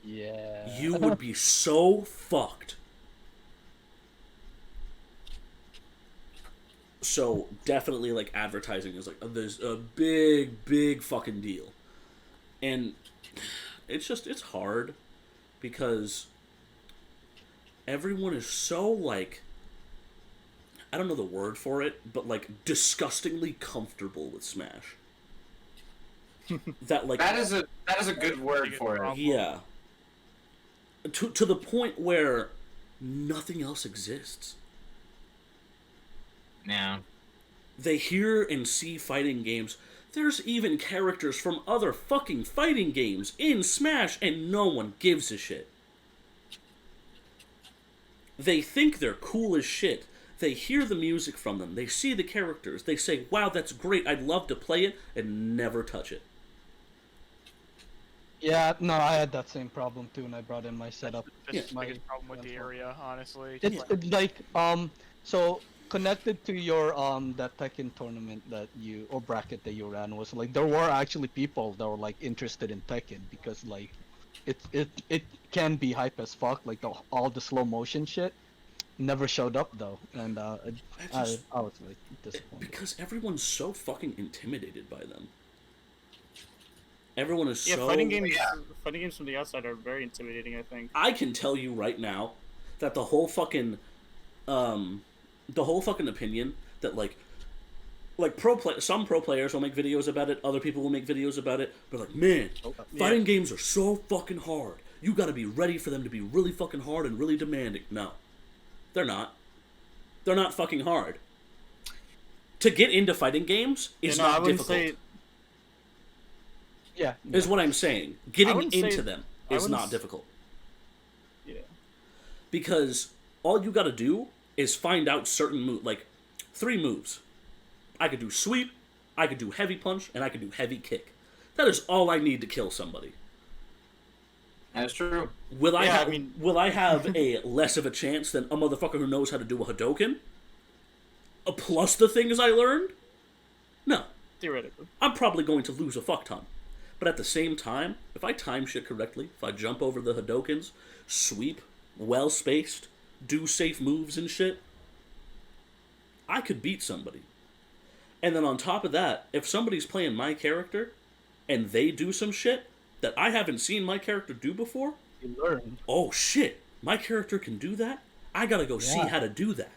Yeah. You would be so fucked. So definitely, like, advertising is like there's a big fucking deal, and it's hard because everyone is so, like, I don't know the word for it, but like disgustingly comfortable with Smash. That is a good word for it. Yeah. To the point where nothing else exists. Yeah. They hear and see fighting games. There's even characters from other fucking fighting games in Smash, and no one gives a shit. They think they're cool as shit. They hear the music from them. They see the characters. They say, wow, that's great. I'd love to play it, and never touch it. Yeah, no, I had that same problem too, and I brought in my setup. That's the biggest problem with the area, honestly. It's like, so connected to your that Tekken tournament that you, or bracket that you ran, was like there were actually people that were like interested in Tekken because like it can be hype as fuck, like all the slow motion shit never showed up though, and I was really disappointed because everyone's so fucking intimidated by them. Everyone is so... Fighting games from the outside are very intimidating, I think. I can tell you right now that the whole fucking opinion that some pro players will make videos about it, other people will make videos about it, but like, man, fighting games are so fucking hard. You gotta be ready for them to be really fucking hard and really demanding. No. They're not. They're not fucking hard. To get into fighting games is not difficult. Yeah, is what I'm saying. Getting into them is not difficult. Yeah. Because all you gotta do is find out certain moves, like 3 moves. I could do sweep, I could do heavy punch, and I could do heavy kick. That is all I need to kill somebody. That's true. Will I have a less of a chance than a motherfucker who knows how to do a Hadouken? Plus the things I learned? No. Theoretically. I'm probably going to lose a fuck ton. But at the same time, if I time shit correctly, if I jump over the Hadoukens, sweep, well-spaced, do safe moves and shit, I could beat somebody. And then on top of that, if somebody's playing my character, and they do some shit that I haven't seen my character do before, you learn. Oh shit, my character can do that? I gotta go see how to do that.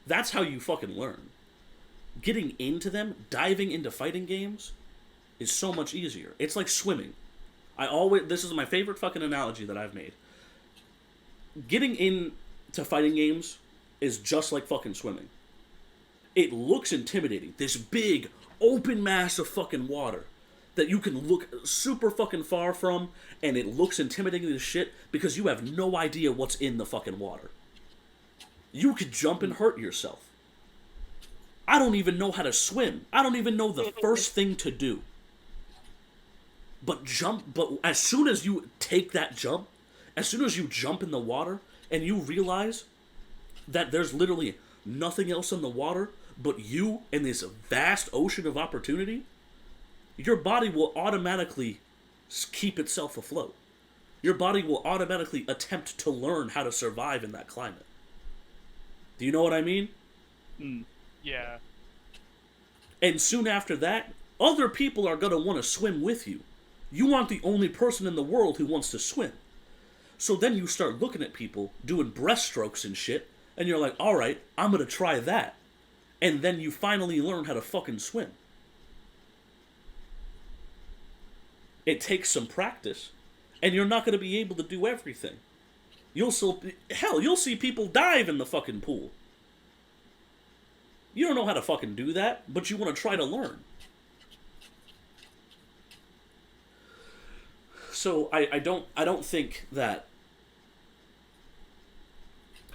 That's how you fucking learn. getting into them, diving into fighting games, is so much easier. It's like swimming. This is my favorite fucking analogy that I've made. Getting into fighting games is just like fucking swimming. It looks intimidating. This big, open mass of fucking water that you can look super fucking far from, and it looks intimidating as shit because you have no idea what's in the fucking water. You could jump and hurt yourself. I don't even know how to swim. I don't even know the first thing to do. But as soon as you take that jump, as soon as you jump in the water and you realize that there's literally nothing else in the water but you and this vast ocean of opportunity, your body will automatically keep itself afloat. Your body will automatically attempt to learn how to survive in that climate. Do you know what I mean? Yeah. And soon after that, other people are going to want to swim with you. You aren't the only person in the world who wants to swim. So then you start looking at people doing breaststrokes and shit, and you're like, alright, I'm going to try that. And then you finally learn how to fucking swim. It takes some practice, and you're not going to be able to do everything. You'll see people dive in the fucking pool. You don't know how to fucking do that, but you want to try to learn. So I don't think that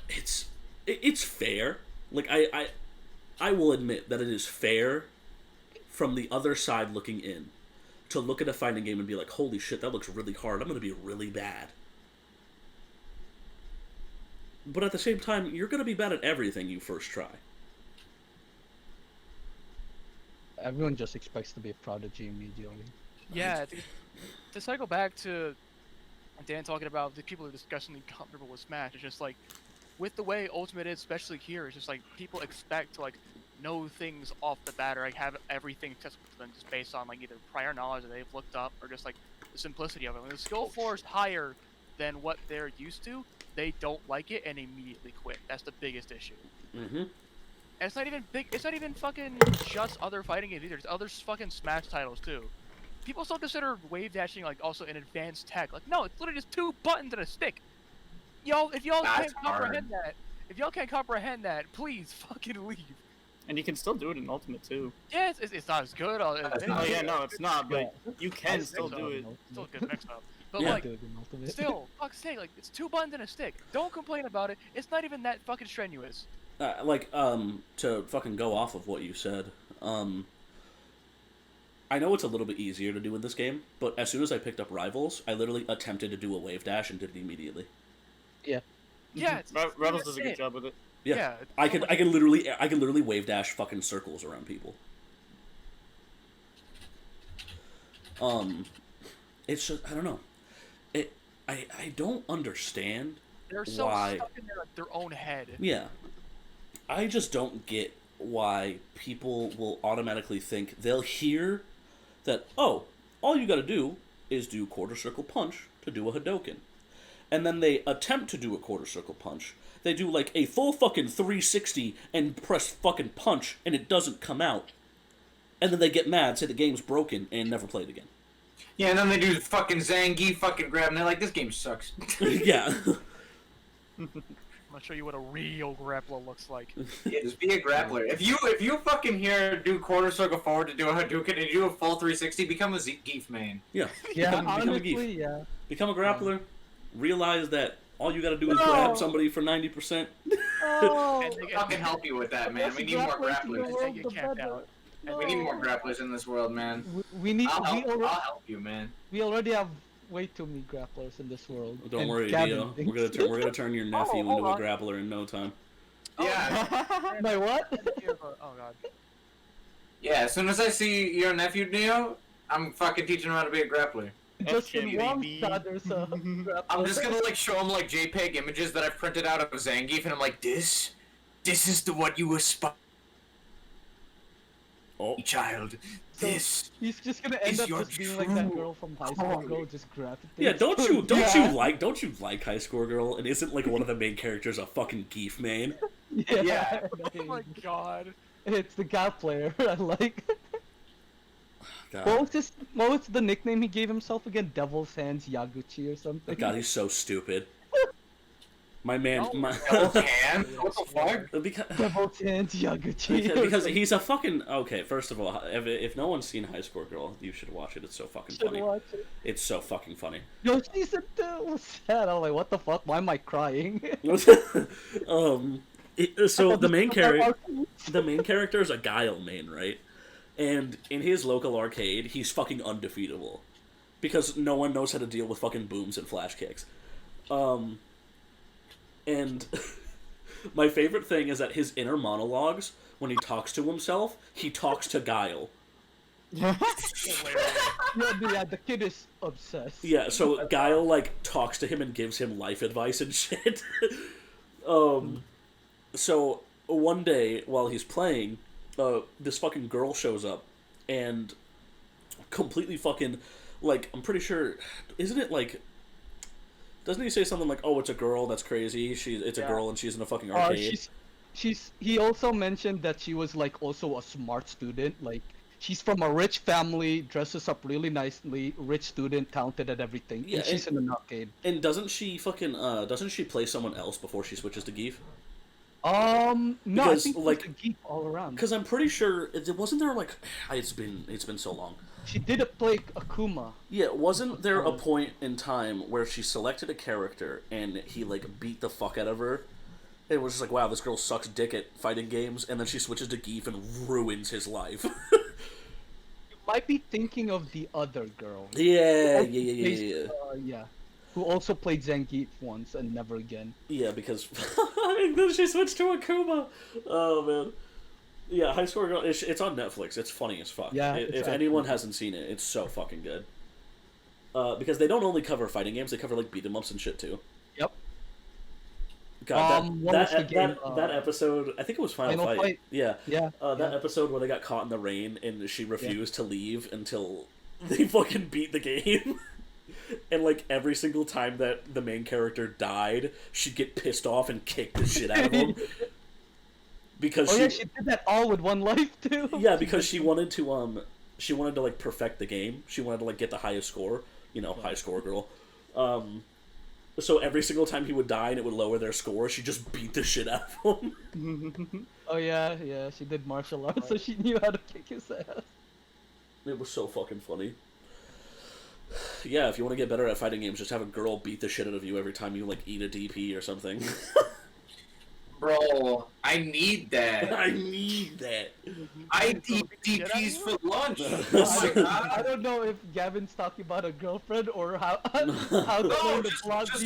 it's fair. Like I will admit that it is fair from the other side looking in to look at a fighting game and be like, holy shit, that looks really hard. I'm going to be really bad. But at the same time, you're going to be bad at everything you first try. Everyone just expects to be a prodigy immediately. Yeah, to cycle back to Dan talking about the people who are disgustingly comfortable with Smash, it's just like, with the way Ultimate is, especially here, it's just like, people expect to, like, know things off the bat, or, like, have everything accessible to them just based on, like, either prior knowledge that they've looked up, or just, like, the simplicity of it. When the skill floor is higher than what they're used to, they don't like it and immediately quit. That's the biggest issue. Mm-hmm. And it's not even big. It's not even fucking just other fighting games either. There's other fucking Smash titles too. People still consider wave dashing like also an advanced tech. Like, no, it's literally just 2 buttons and a stick. If y'all can't comprehend that, please fucking leave. And you can still do it in Ultimate too. Yeah, it's not as good. Oh yeah, no, it's not. But you can still do it. Still a good mix up. But Yeah. like, still, fuck's sake, like, it's 2 buttons and a stick. Don't complain about it. It's not even that fucking strenuous. To fucking go off of what you said, I know it's a little bit easier to do in this game, but as soon as I picked up Rivals, I literally attempted to do a wave dash and did it immediately. Yeah. Yeah, Rivals does a good job with it. Yeah, I can literally wave dash fucking circles around people. It's just, I don't know. I don't understand They're so why. stuck in their own head. Yeah. I just don't get why people will automatically think they'll hear that, oh, all you gotta do is do quarter circle punch to do a Hadoken. And then they attempt to do a quarter circle punch. They do like a full fucking 360 and press fucking punch and it doesn't come out. And then they get mad, say the game's broken, and never play it again. Yeah, and then they do fucking Zangief fucking grab, and they're like, this game sucks. Yeah. I'm gonna show you what a real grappler looks like. Yeah, just be a grappler. If you fucking here do quarter circle forward to do a Hadouken and you do a full 360, become a Geef main. Yeah. Yeah, become a honestly, geef. yeah. Become a grappler. Realize that all you gotta do is grab somebody for 90%. Oh, And they get Fucking help you with that, man. We need more grapplers. and they get camped out. We need more grapplers in this world, man. I'll help you, man. We already have way too many grapplers in this world. Don't And worry, Gavin Dio. thinks- We're gonna turn your nephew hold into a on. grappler in no time. Yeah. My what? Oh god. Yeah, as soon as I see your nephew, Neo, I'm fucking teaching him how to be a grappler. Just Okay, in one baby. shot, there's a grappler. I'm just gonna like show him like JPEG images that I've printed out of Zangief, and I'm like, this is the what you aspire, child. So, This. He's just gonna end is up your just being like that true girl from High School Girl, just grabbing things. Yeah, don't you Yeah. like High Score Girl? And isn't like one of the main characters a fucking geef main? Yeah. Yeah. Oh my god. It's the guy player. I like. God. What was the nickname he gave himself again? Devil's Hands Yaguchi or something. God, he's so stupid. My man, Oh, my And what the fuck? because, Devil's Hands Yaguchi. because he's a fucking okay. First of all, if no one's seen High Score Girl, you should watch it. It's so fucking Should funny. watch it. It's so fucking funny. Yo, season 2 was sad. I'm like, what the fuck? Why am I crying? So the main character is a Guile main, right? And in his local arcade, he's fucking undefeatable because no one knows how to deal with fucking booms and flash kicks. And my favorite thing is that his inner monologues, when he talks to himself, he talks to Guile. Yeah, the kid is obsessed. Yeah, so Guile, like, talks to him and gives him life advice and shit. So, one day, while he's playing, this fucking girl shows up, and completely fucking, like, I'm pretty sure, isn't it, like, doesn't he say something like, oh, it's a girl, that's crazy, it's a girl and she's in a fucking arcade? He also mentioned that she was, like, also a smart student, like, she's from a rich family, dresses up really nicely, rich student, talented at everything, and she's in an arcade. And doesn't she play someone else before she switches to Geef? No, Because, I think like, it's a Geef all around. Because I'm pretty sure, it wasn't there, like, it's been so long. She did play Akuma. Yeah, wasn't there a point in time where she selected a character and he, like, beat the fuck out of her? It was just like, wow, this girl sucks dick at fighting games, and then she switches to Geef and ruins his life. You might be thinking of the other girl. Yeah. Yeah. Who also played Zangief once and never again. Yeah, because then she switched to Akuma. Oh, man. Yeah, High Score Girl, it's on Netflix. It's funny as fuck. Yeah, if anyone hasn't seen it, it's so fucking good. Because they don't only cover fighting games, they cover, like, beat 'em ups and shit, too. Yep. God, that episode, I think it was Final Fight. Yeah. That episode where they got caught in the rain and she refused to leave until they fucking beat the game. And, like, every single time that the main character died, she'd get pissed off and kick the shit out of him. Because she did that all with one life, too. Yeah, because she wanted to, like, perfect the game. She wanted to, like, get the highest score. You know, High Score Girl. So every single time he would die and it would lower their score, she just beat the shit out of him. Oh, yeah, she did martial arts, so she knew how to kick his ass. It was so fucking funny. Yeah, if you want to get better at fighting games, just have a girl beat the shit out of you every time you, like, eat a DP or something. Bro, I need that. I need that. I eat DPs for lunch. I don't know if Gavin's talking about a girlfriend or how No, just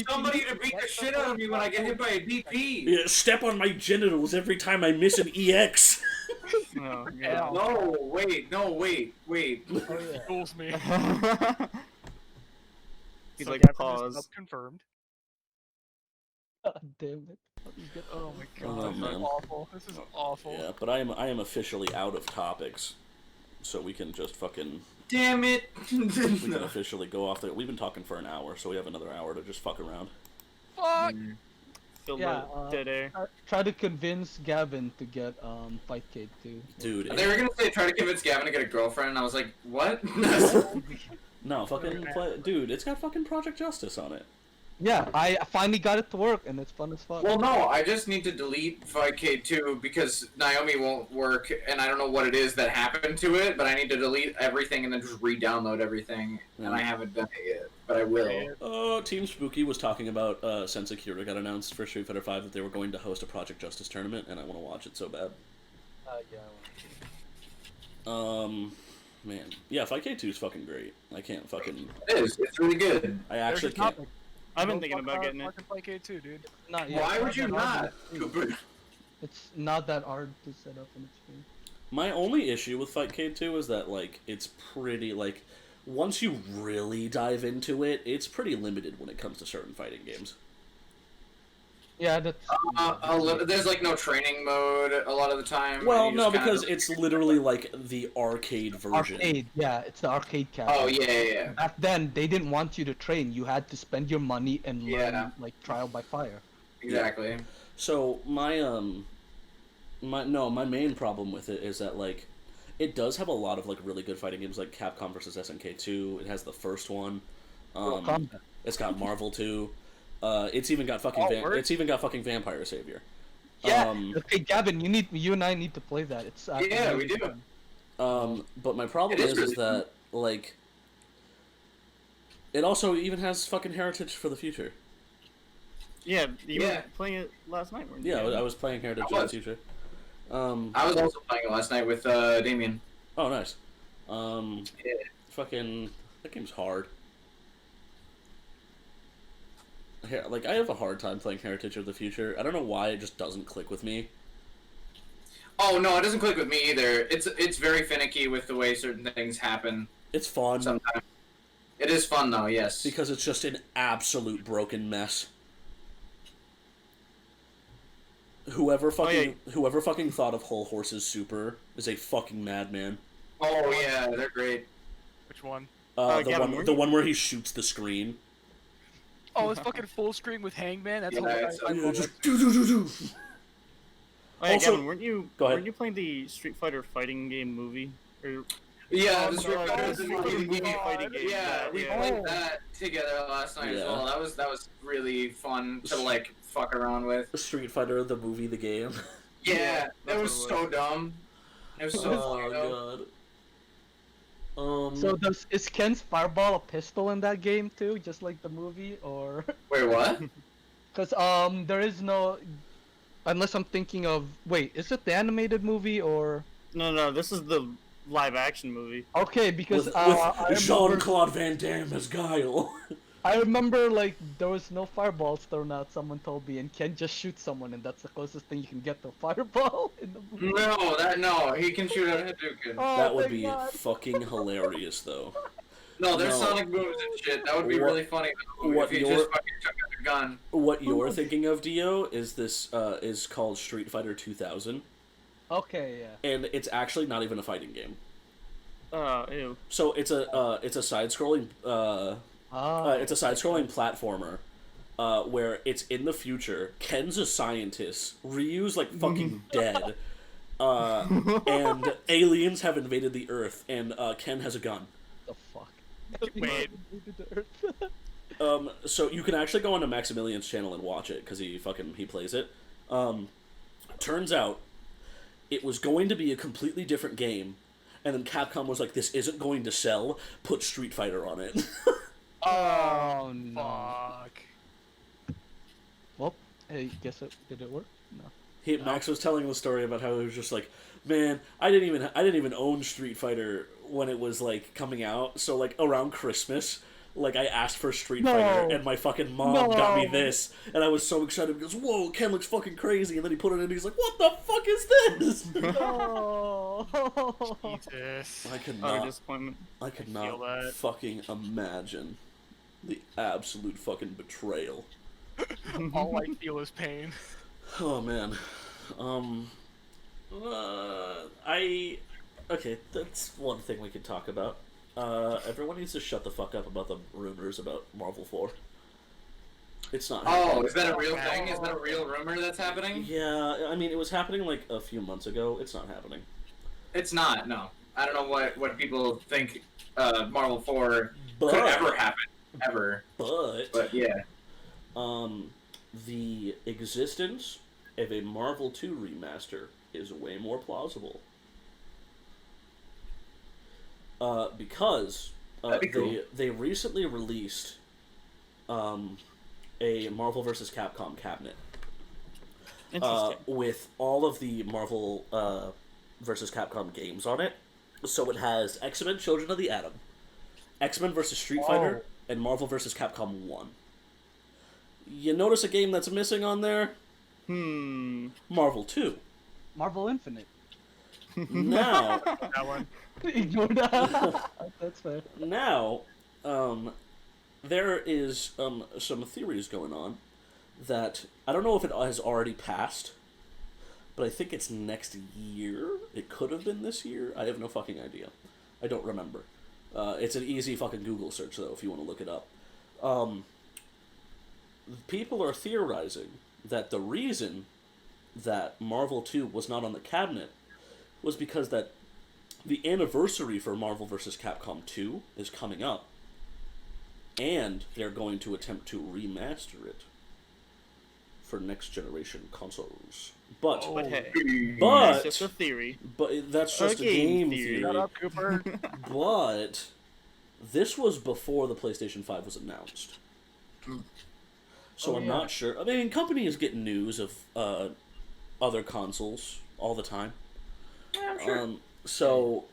somebody to beat the shit out of me when I get hit by a DP. Yeah, step on my genitals every time I miss an EX. Oh, yeah. No, wait. Oh, yeah. Fools me. He's like, Gavin is pause. confirmed. God damn it. Oh my Oh, god, this man. is awful. This is awful. Yeah, but I am officially out of topics, so we can just fucking. Damn it. We can officially go off. We've been talking for an hour, so we have another hour to just fuck around. Fuck! Dead air. Try to convince Gavin to get Fightcade too. Dude, They were gonna say try to convince Gavin to get a girlfriend, and I was like, what? no, fucking play, dude. It's got fucking Project Justice on it. Yeah, I finally got it to work, and it's fun as fuck. Well, no, I just need to delete 5K2 because Naomi won't work, and I don't know what it is that happened to it, but I need to delete everything and then just re-download everything, and I haven't done it yet, but I will. Team Spooky was talking about Sensakura got announced for Street Fighter V that they were going to host a Project Justice tournament, and I want to watch it so bad. Man. Yeah, 5K2 is fucking great. I can't fucking... It is. It's really good. I actually can't... I've been thinking about getting it. Fucking K2, dude. Why would you not? It's not that hard to set up on the screen. My only issue with Fightcade 2 is that, like, it's pretty, like, once you really dive into it, it's pretty limited when it comes to certain fighting games. Yeah, that's... there's, like, no training mode a lot of the time. Well, no, because it's literally, like, the arcade version. Arcade, yeah, it's the arcade cabinet. Oh, yeah. Back then, they didn't want you to train. You had to spend your money and learn, like, trial by fire. Exactly. So, my My main problem with it is that like, it does have a lot of like really good fighting games like Capcom versus SNK 2. It has the first one. It's got Marvel 2. It's even got fucking it's even got fucking Vampire Savior. Yeah. Okay, Gavin, you and I need to play that. It's Yeah, we do. But my problem is really that like, it also even has fucking Heritage for the Future. Yeah, you were playing it last night, weren't you? Yeah, I was playing Heritage for the Future. I was also playing it last night with Damien. Oh, nice. Fucking, that game's hard. Like, I have a hard time playing Heritage of the Future. I don't know why it just doesn't click with me. Oh no, it doesn't click with me either. It's very finicky with the way certain things happen. It's fun. Sometimes. It is fun though, yes. Because it's just an absolute broken mess. Whoever fucking thought of Whole Horses Super is a fucking madman. Oh yeah, they're great. Which one? The one where he shoots the screen. Oh, it's fucking full screen with Hangman. That's hilarious. Just do. Oh, yeah, Also, Gavin, weren't you playing the Street Fighter fighting game movie? Yeah, the Street Fighter movie fighting game. Yeah, we played that together last night as well. That was really fun to like fuck around with. Street Fighter, the movie, the game. Yeah, that was so dumb. It was so funny though. So is Ken's fireball a pistol in that game too, just like the movie, or? Wait, what? Because there is no, unless I'm thinking of. Wait, is it the animated movie or? No, this is the live action movie. Okay, because with Jean-Claude Van Damme as Guile. I remember like there was no fireballs thrown out. Someone told me, and Ken just shoots someone, and that's the closest thing you can get to a fireball in the movie. No, he can shoot a Hadouken. Oh, that would be fucking hilarious, though. No, there's Sonic moves and shit. That would be really funny if he just fucking took out a gun. What you're thinking of, Dio, is this is called Street Fighter 2000. Okay, yeah. And it's actually not even a fighting game. Ew. So it's a side-scrolling it's a side-scrolling platformer where it's in the future. Ken's a scientist. Ryu's like fucking dead. And aliens have invaded the Earth, and Ken has a gun. The fuck? Wait. So you can actually go onto Maximilian's channel and watch it because he plays it. Turns out it was going to be a completely different game, and then Capcom was like, "This isn't going to sell. Put Street Fighter on it." Oh no. Fuck. Well, hey, guess it did it work? No. Max was telling the story about how he was just like, man, I didn't even own Street Fighter when it was like coming out. So like around Christmas, like I asked for Street Fighter, and my fucking mom got me this, and I was so excited because whoa, Ken looks fucking crazy, and then he put it in, and he's like, what the fuck is this? No. Jesus. I could Utter not. disappointment. I could not fucking imagine the absolute fucking betrayal. All I feel is pain. Oh man. Okay, that's one thing we could talk about. Everyone needs to shut the fuck up about the rumors about Marvel 4. It's not happening. Oh, is that a real thing? Is that a real rumor that's happening? Yeah, I mean, it was happening like a few months ago. It's not happening. It's not, no. I don't know what people think Marvel 4 could ever happen. Ever. But yeah. The existence of a Marvel 2 remaster is way more plausible. Because cool. they recently released a Marvel vs. Capcom cabinet with all of the Marvel vs. Capcom games on it. So it has X-Men Children of the Atom, X-Men vs. Street Fighter, and Marvel vs. Capcom 1. You notice a game that's missing on there? Marvel 2. Marvel Infinite. Now, That one. Ignore that. That's fair. now, there is some theories going on that I don't know if it has already passed, but I think it's next year. It could have been this year. I have no fucking idea. I don't remember. It's an easy fucking Google search though if you want to look it up. People are theorizing that the reason that Marvel 2 was not on the cabinet was because that the anniversary for Marvel vs. Capcom 2 is coming up, and they're going to attempt to remaster it for next generation consoles. But hey, but that's just a theory. But that's just a game theory. Shut up, Cooper. But this was before the PlayStation 5 was announced. So I'm not sure. I mean, companies get news of other consoles all the time. Yeah, I'm sure. So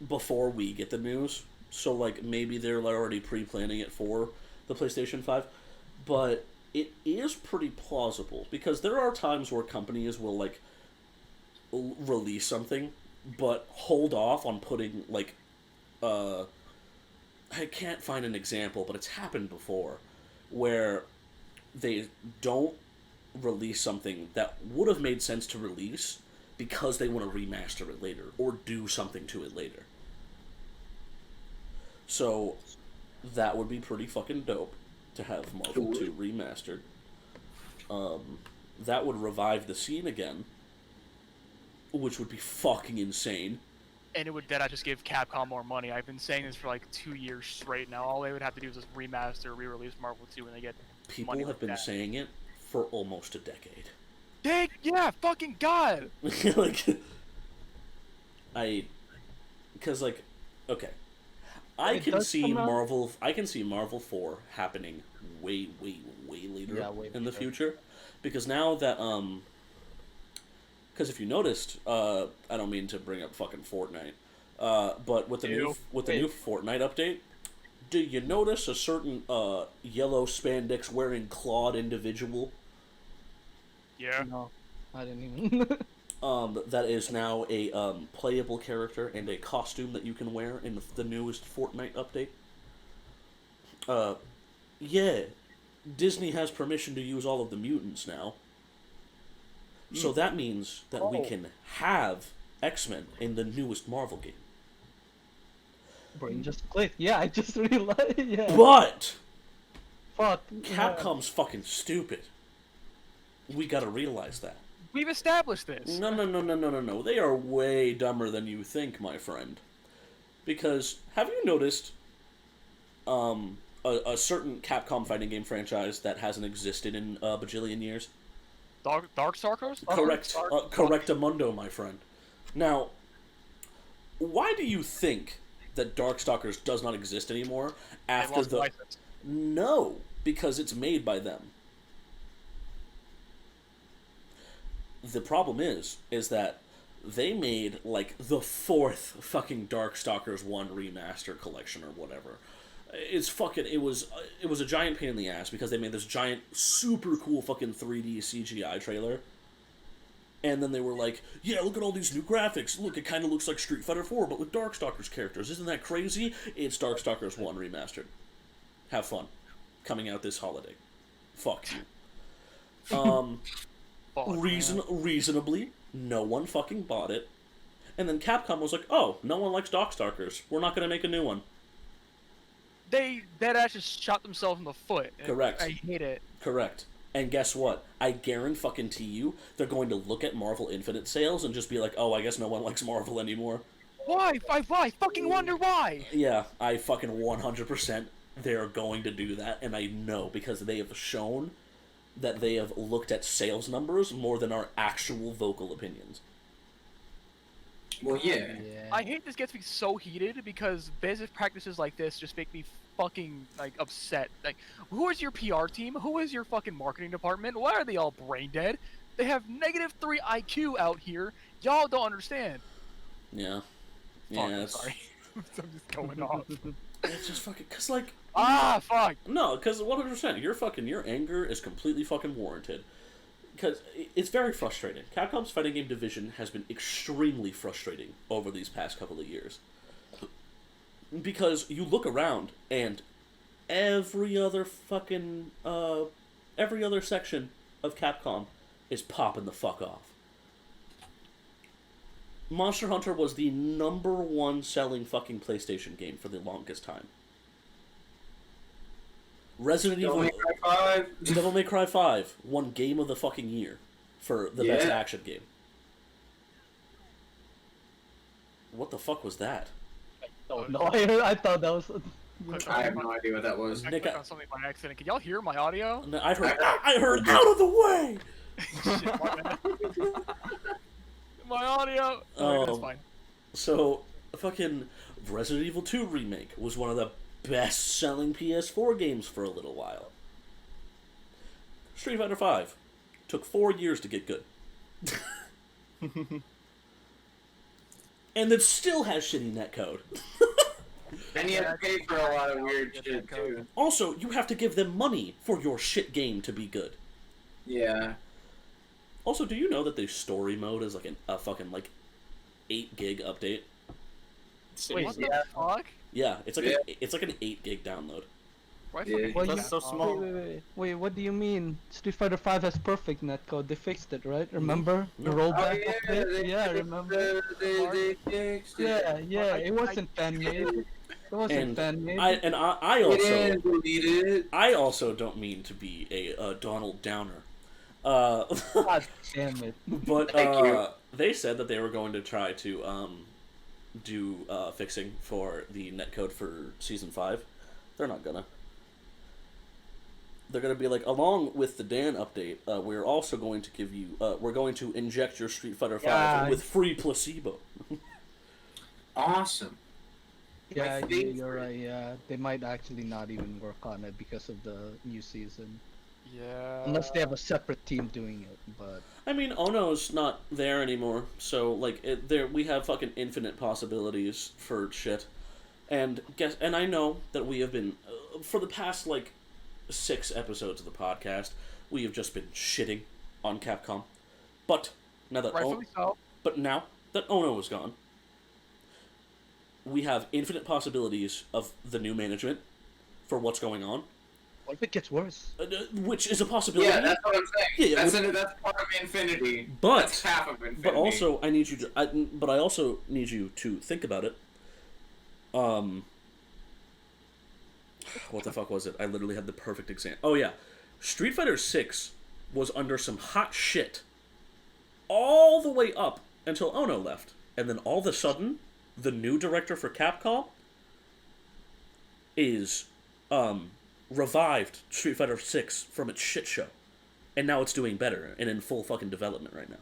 before we get the news, so like maybe they're already pre-planning it for the PlayStation 5, but it is pretty plausible because there are times where companies will like release something but hold off on putting like I can't find an example, but it's happened before where they don't release something that would have made sense to release because they want to remaster it later or do something to it later. So that would be pretty fucking dope to have Marvel 2 remastered. That would revive the scene again, which would be fucking insane. And it would dead just give Capcom more money. I've been saying this for like 2 years straight now. All they would have to do is just remaster, re-release Marvel 2 when they get People money have been that. saying it for almost a decade. Yeah, fucking God! Because okay. I can see Marvel 4 happening way later in the future. Because now that, because if you noticed, I don't mean to bring up fucking Fortnite, but with the new Fortnite update, do you notice a certain yellow spandex wearing clawed individual? Yeah. No, I didn't even. That is now a playable character and a costume that you can wear in the newest Fortnite update. Yeah, Disney has permission to use all of the mutants now. So that means that we can have X-Men in the newest Marvel game. Brain just clicked. Yeah, I just realized. Yeah. But Fuck. Capcom's fucking stupid. We gotta realize that. We've established this. No. They are way dumber than you think, my friend. Because, have you noticed a certain Capcom fighting game franchise that hasn't existed in a bajillion years? Darkstalkers? Correctamundo, my friend. Now, why do you think that Darkstalkers does not exist anymore after the... license. No, because it's made by them. The problem is that they made, like, the 4th fucking Darkstalkers 1 remaster collection or whatever. It was a giant pain in the ass because they made this giant, super cool fucking 3D CGI trailer. And then they were like, yeah, look at all these new graphics. Look, it kind of looks like Street Fighter 4, but with Darkstalkers characters. Isn't that crazy? It's Darkstalkers 1 remastered. Have fun. Coming out this holiday. Fuck you. Reasonably, no one fucking bought it. And then Capcom was like, oh, no one likes Darkstalkers. We're not going to make a new one. They just shot themselves in the foot. Correct. I hate it. Correct. And guess what? I guarantee you, they're going to look at Marvel Infinite sales and just be like, oh, I guess no one likes Marvel anymore. Why? I fucking wonder why! Yeah, I fucking 100% they're going to do that, and I know because they have shown that they have looked at sales numbers more than our actual vocal opinions. Well, yeah. I hate this gets me so heated because business practices like this just make me fucking, like, upset. Like, who is your PR team? Who is your fucking marketing department? Why are they all brain dead? They have -3 IQ out here. Y'all don't understand. Yeah. Fuck, Yeah, I'm sorry. I'm just going off. It's just fucking, cause like... Fuck! No, cause 100%, your anger is completely fucking warranted. Because it's very frustrating. Capcom's fighting game division has been extremely frustrating over these past couple of years. Because you look around, and every other section of Capcom is popping the fuck off. Monster Hunter was the #1 selling fucking PlayStation game for the longest time. Resident Evil... Devil May Cry 5 won Game of the fucking Year. for the best action game. What the fuck was that? Oh no, I thought that was. I have no idea what that was. I clicked on something by accident. Can y'all hear my audio? No, I heard out of the way. Shit, my bad. My audio. Oh, that's fine. So, fucking Resident Evil 2 Remake was one of the best-selling PS4 games for a little while. Street Fighter 5 took 4 years to get good. And it still has shitty netcode. And you have to pay for a lot of weird shit, too. Also, you have to give them money for your shit game to be good. Yeah. Also, do you know that the story mode is like a fucking, 8 gig update? Wait, what the fuck? Yeah, it's like an 8 gig download. That's so small. Wait, what do you mean? Street Fighter 5 has perfect netcode. They fixed it, right? Remember the rollback update? Yeah, remember? They fixed it. Yeah. It wasn't fan made. It wasn't fan made. I also don't mean to be a Donald Downer. God damn it. But they said that they were going to try to do fixing for the netcode for Season 5. They're not gonna. They're gonna be like, along with the Dan update, we're also going to give you, we're going to inject your Street Fighter 5 with free placebo. Awesome. Yeah, you're right. Yeah, they might actually not even work on it because of the new season. Yeah. Unless they have a separate team doing it, but. I mean, Ono's not there anymore, so we have fucking infinite possibilities for shit, and I know that we have been for the past 6 episodes of the podcast, we have just been shitting on Capcom, but now that now that Ono is gone, we have infinite possibilities of the new management for what's going on. What if it gets worse? Which is a possibility. Yeah, that's what I'm saying. Yeah, that's part of Infinity. But that's half of Infinity. But also, I need you to. I also need you to think about it. What the fuck was it? I literally had the perfect example. Oh yeah, Street Fighter 6 was under some hot shit all the way up until Ono left, and then all of a sudden, the new director for Capcom is revived Street Fighter 6 from its shit show, and now it's doing better and in full fucking development right now.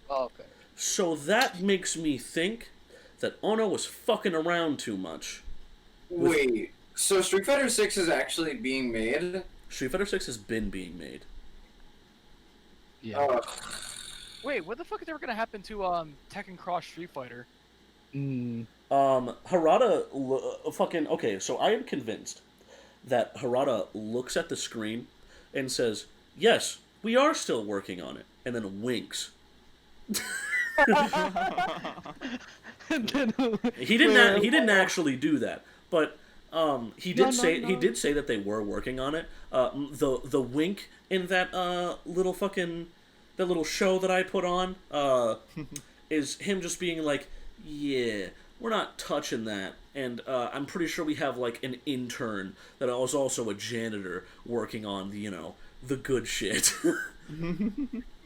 Oh, okay. So that makes me think that Ono was fucking around too much. Wait, so Street Fighter 6 is actually being made? Street Fighter 6 has been being made. Yeah. Wait, what the fuck is ever gonna happen to Tekken Cross Street Fighter? Harada fucking okay. So I am convinced that Harada looks at the screen and says, "Yes, we are still working on it," and then winks. He didn't actually do that, but he did say that they were working on it. The wink in that little show that I put on is him just being like, yeah, we're not touching that. And I'm pretty sure we have an intern that was also a janitor working on the good shit.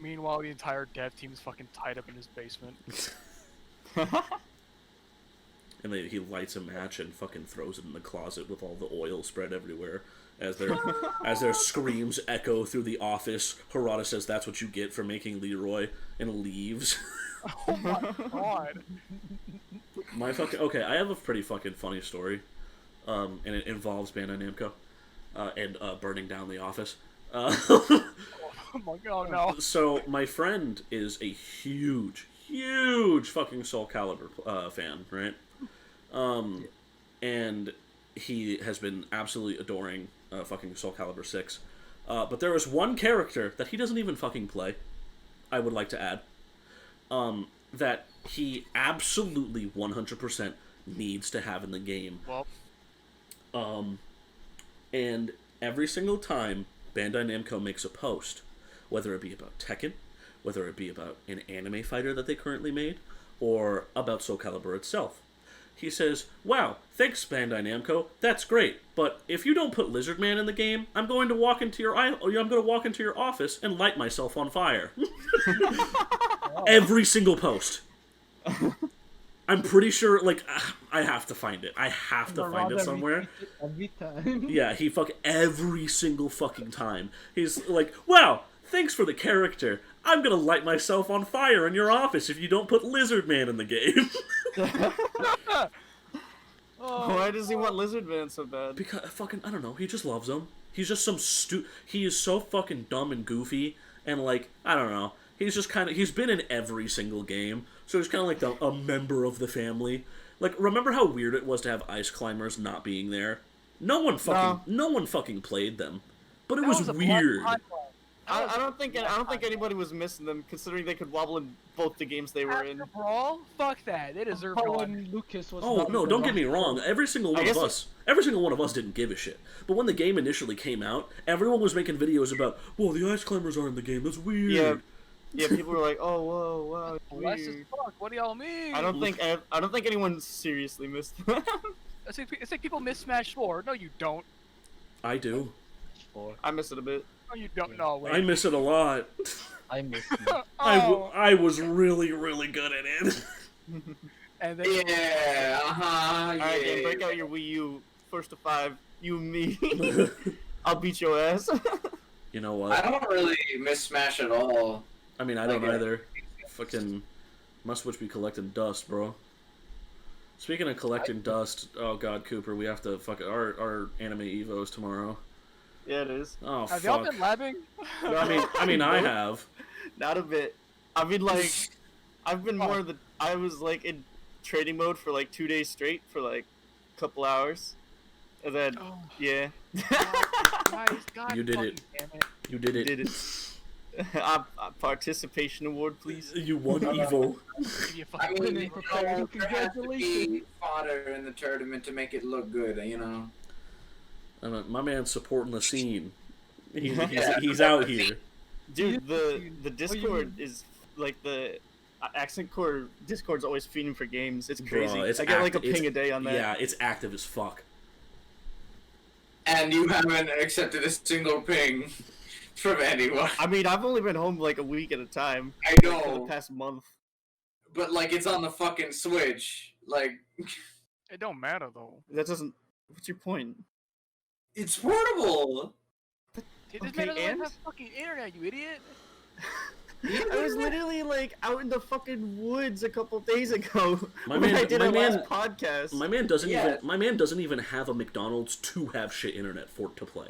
Meanwhile, the entire dev team is fucking tied up in his basement. And he lights a match and fucking throws it in the closet with all the oil spread everywhere. As their screams echo through the office, Harada says, "That's what you get for making Leroy," and leaves. Oh my god. Okay, I have a pretty fucking funny story, and it involves Bandai Namco, and burning down the office. Oh my god, no. So my friend is a huge fucking Soul Calibur fan, right? And he has been absolutely adoring fucking Soul Calibur 6. But there is one character that he doesn't even fucking play, I would like to add, that he absolutely 100% needs to have in the game. Well. And every single time Bandai Namco makes a post, whether it be about Tekken, whether it be about an anime fighter that they currently made, or about Soul Calibur itself, He says, "Wow, thanks, Bandai Namco. That's great. But if you don't put Lizard Man in the game, I'm going to walk into your office and light myself on fire." Every single post. I'm pretty sure, like, I have to find it. I have to find it somewhere. Every time. Yeah, he every single fucking time. He's like, "Wow, thanks for the character. I'm gonna light myself on fire in your office if you don't put Lizard Man in the game." Why does he want Lizard Man so bad? Because I don't know. He just loves him. He's just some He is so fucking dumb and goofy, and like I don't know. He's just he's been in every single game, so he's kind of like a member of the family. Like, remember how weird it was to have Ice Climbers not being there? No one fucking played them, but it was weird. I don't think anybody was missing them, considering they could wobble in both the games they were in. Brawl? Fuck that. They deserve one. Lucas was Oh no! Don't get me wrong. Every single one of us didn't give a shit. But when the game initially came out, everyone was making videos about, "Whoa, the Ice Climbers are in the game. That's weird." Yeah. People were like, "Oh, whoa, wow, Less as weird." fuck. What do y'all mean? I don't think anyone seriously missed them. It's like people miss Smash 4. No, you don't. I do. I miss it a bit. No, you don't. No, wait. I miss it a lot. I miss it. I was really, really good at it. And then Alright, then break out your Wii U. First to 5. You and me. I'll beat your ass. You know what? I don't really miss Smash at all. I mean, I don't either. Fucking must switch be collecting dust, bro. Speaking of collecting dust, oh god, Cooper, we have to our anime evos tomorrow. Yeah, it is. Oh, have fuck. y'all been labbing? I mean, I have. Not a bit. I mean, like, I've been I was like in trading mode for like 2 days straight for like a couple hours, and then yeah. God, You did it. Damn it. You did it. Did it. Participation award, please. You won Evo. I mean, congratulations. Fodder in the tournament to make it look good, you know. My man's supporting the scene. He's out here. Dude, the Discord is like the Accent Core Discord's always feeding for games. It's crazy. Bro, I get like a ping a day on that. Yeah, it's active as fuck. And you haven't accepted a single ping from anyone. I mean, I've only been home like a week at a time. I know. Like, for the past month. But like, it's on the fucking Switch. Like, it don't matter though. That doesn't. What's your point? It's portable. This man doesn't have fucking internet, you idiot. I was literally like out in the fucking woods a couple days ago My when man, I did my our man, last podcast. My man doesn't even have a McDonald's to have shit internet for to play.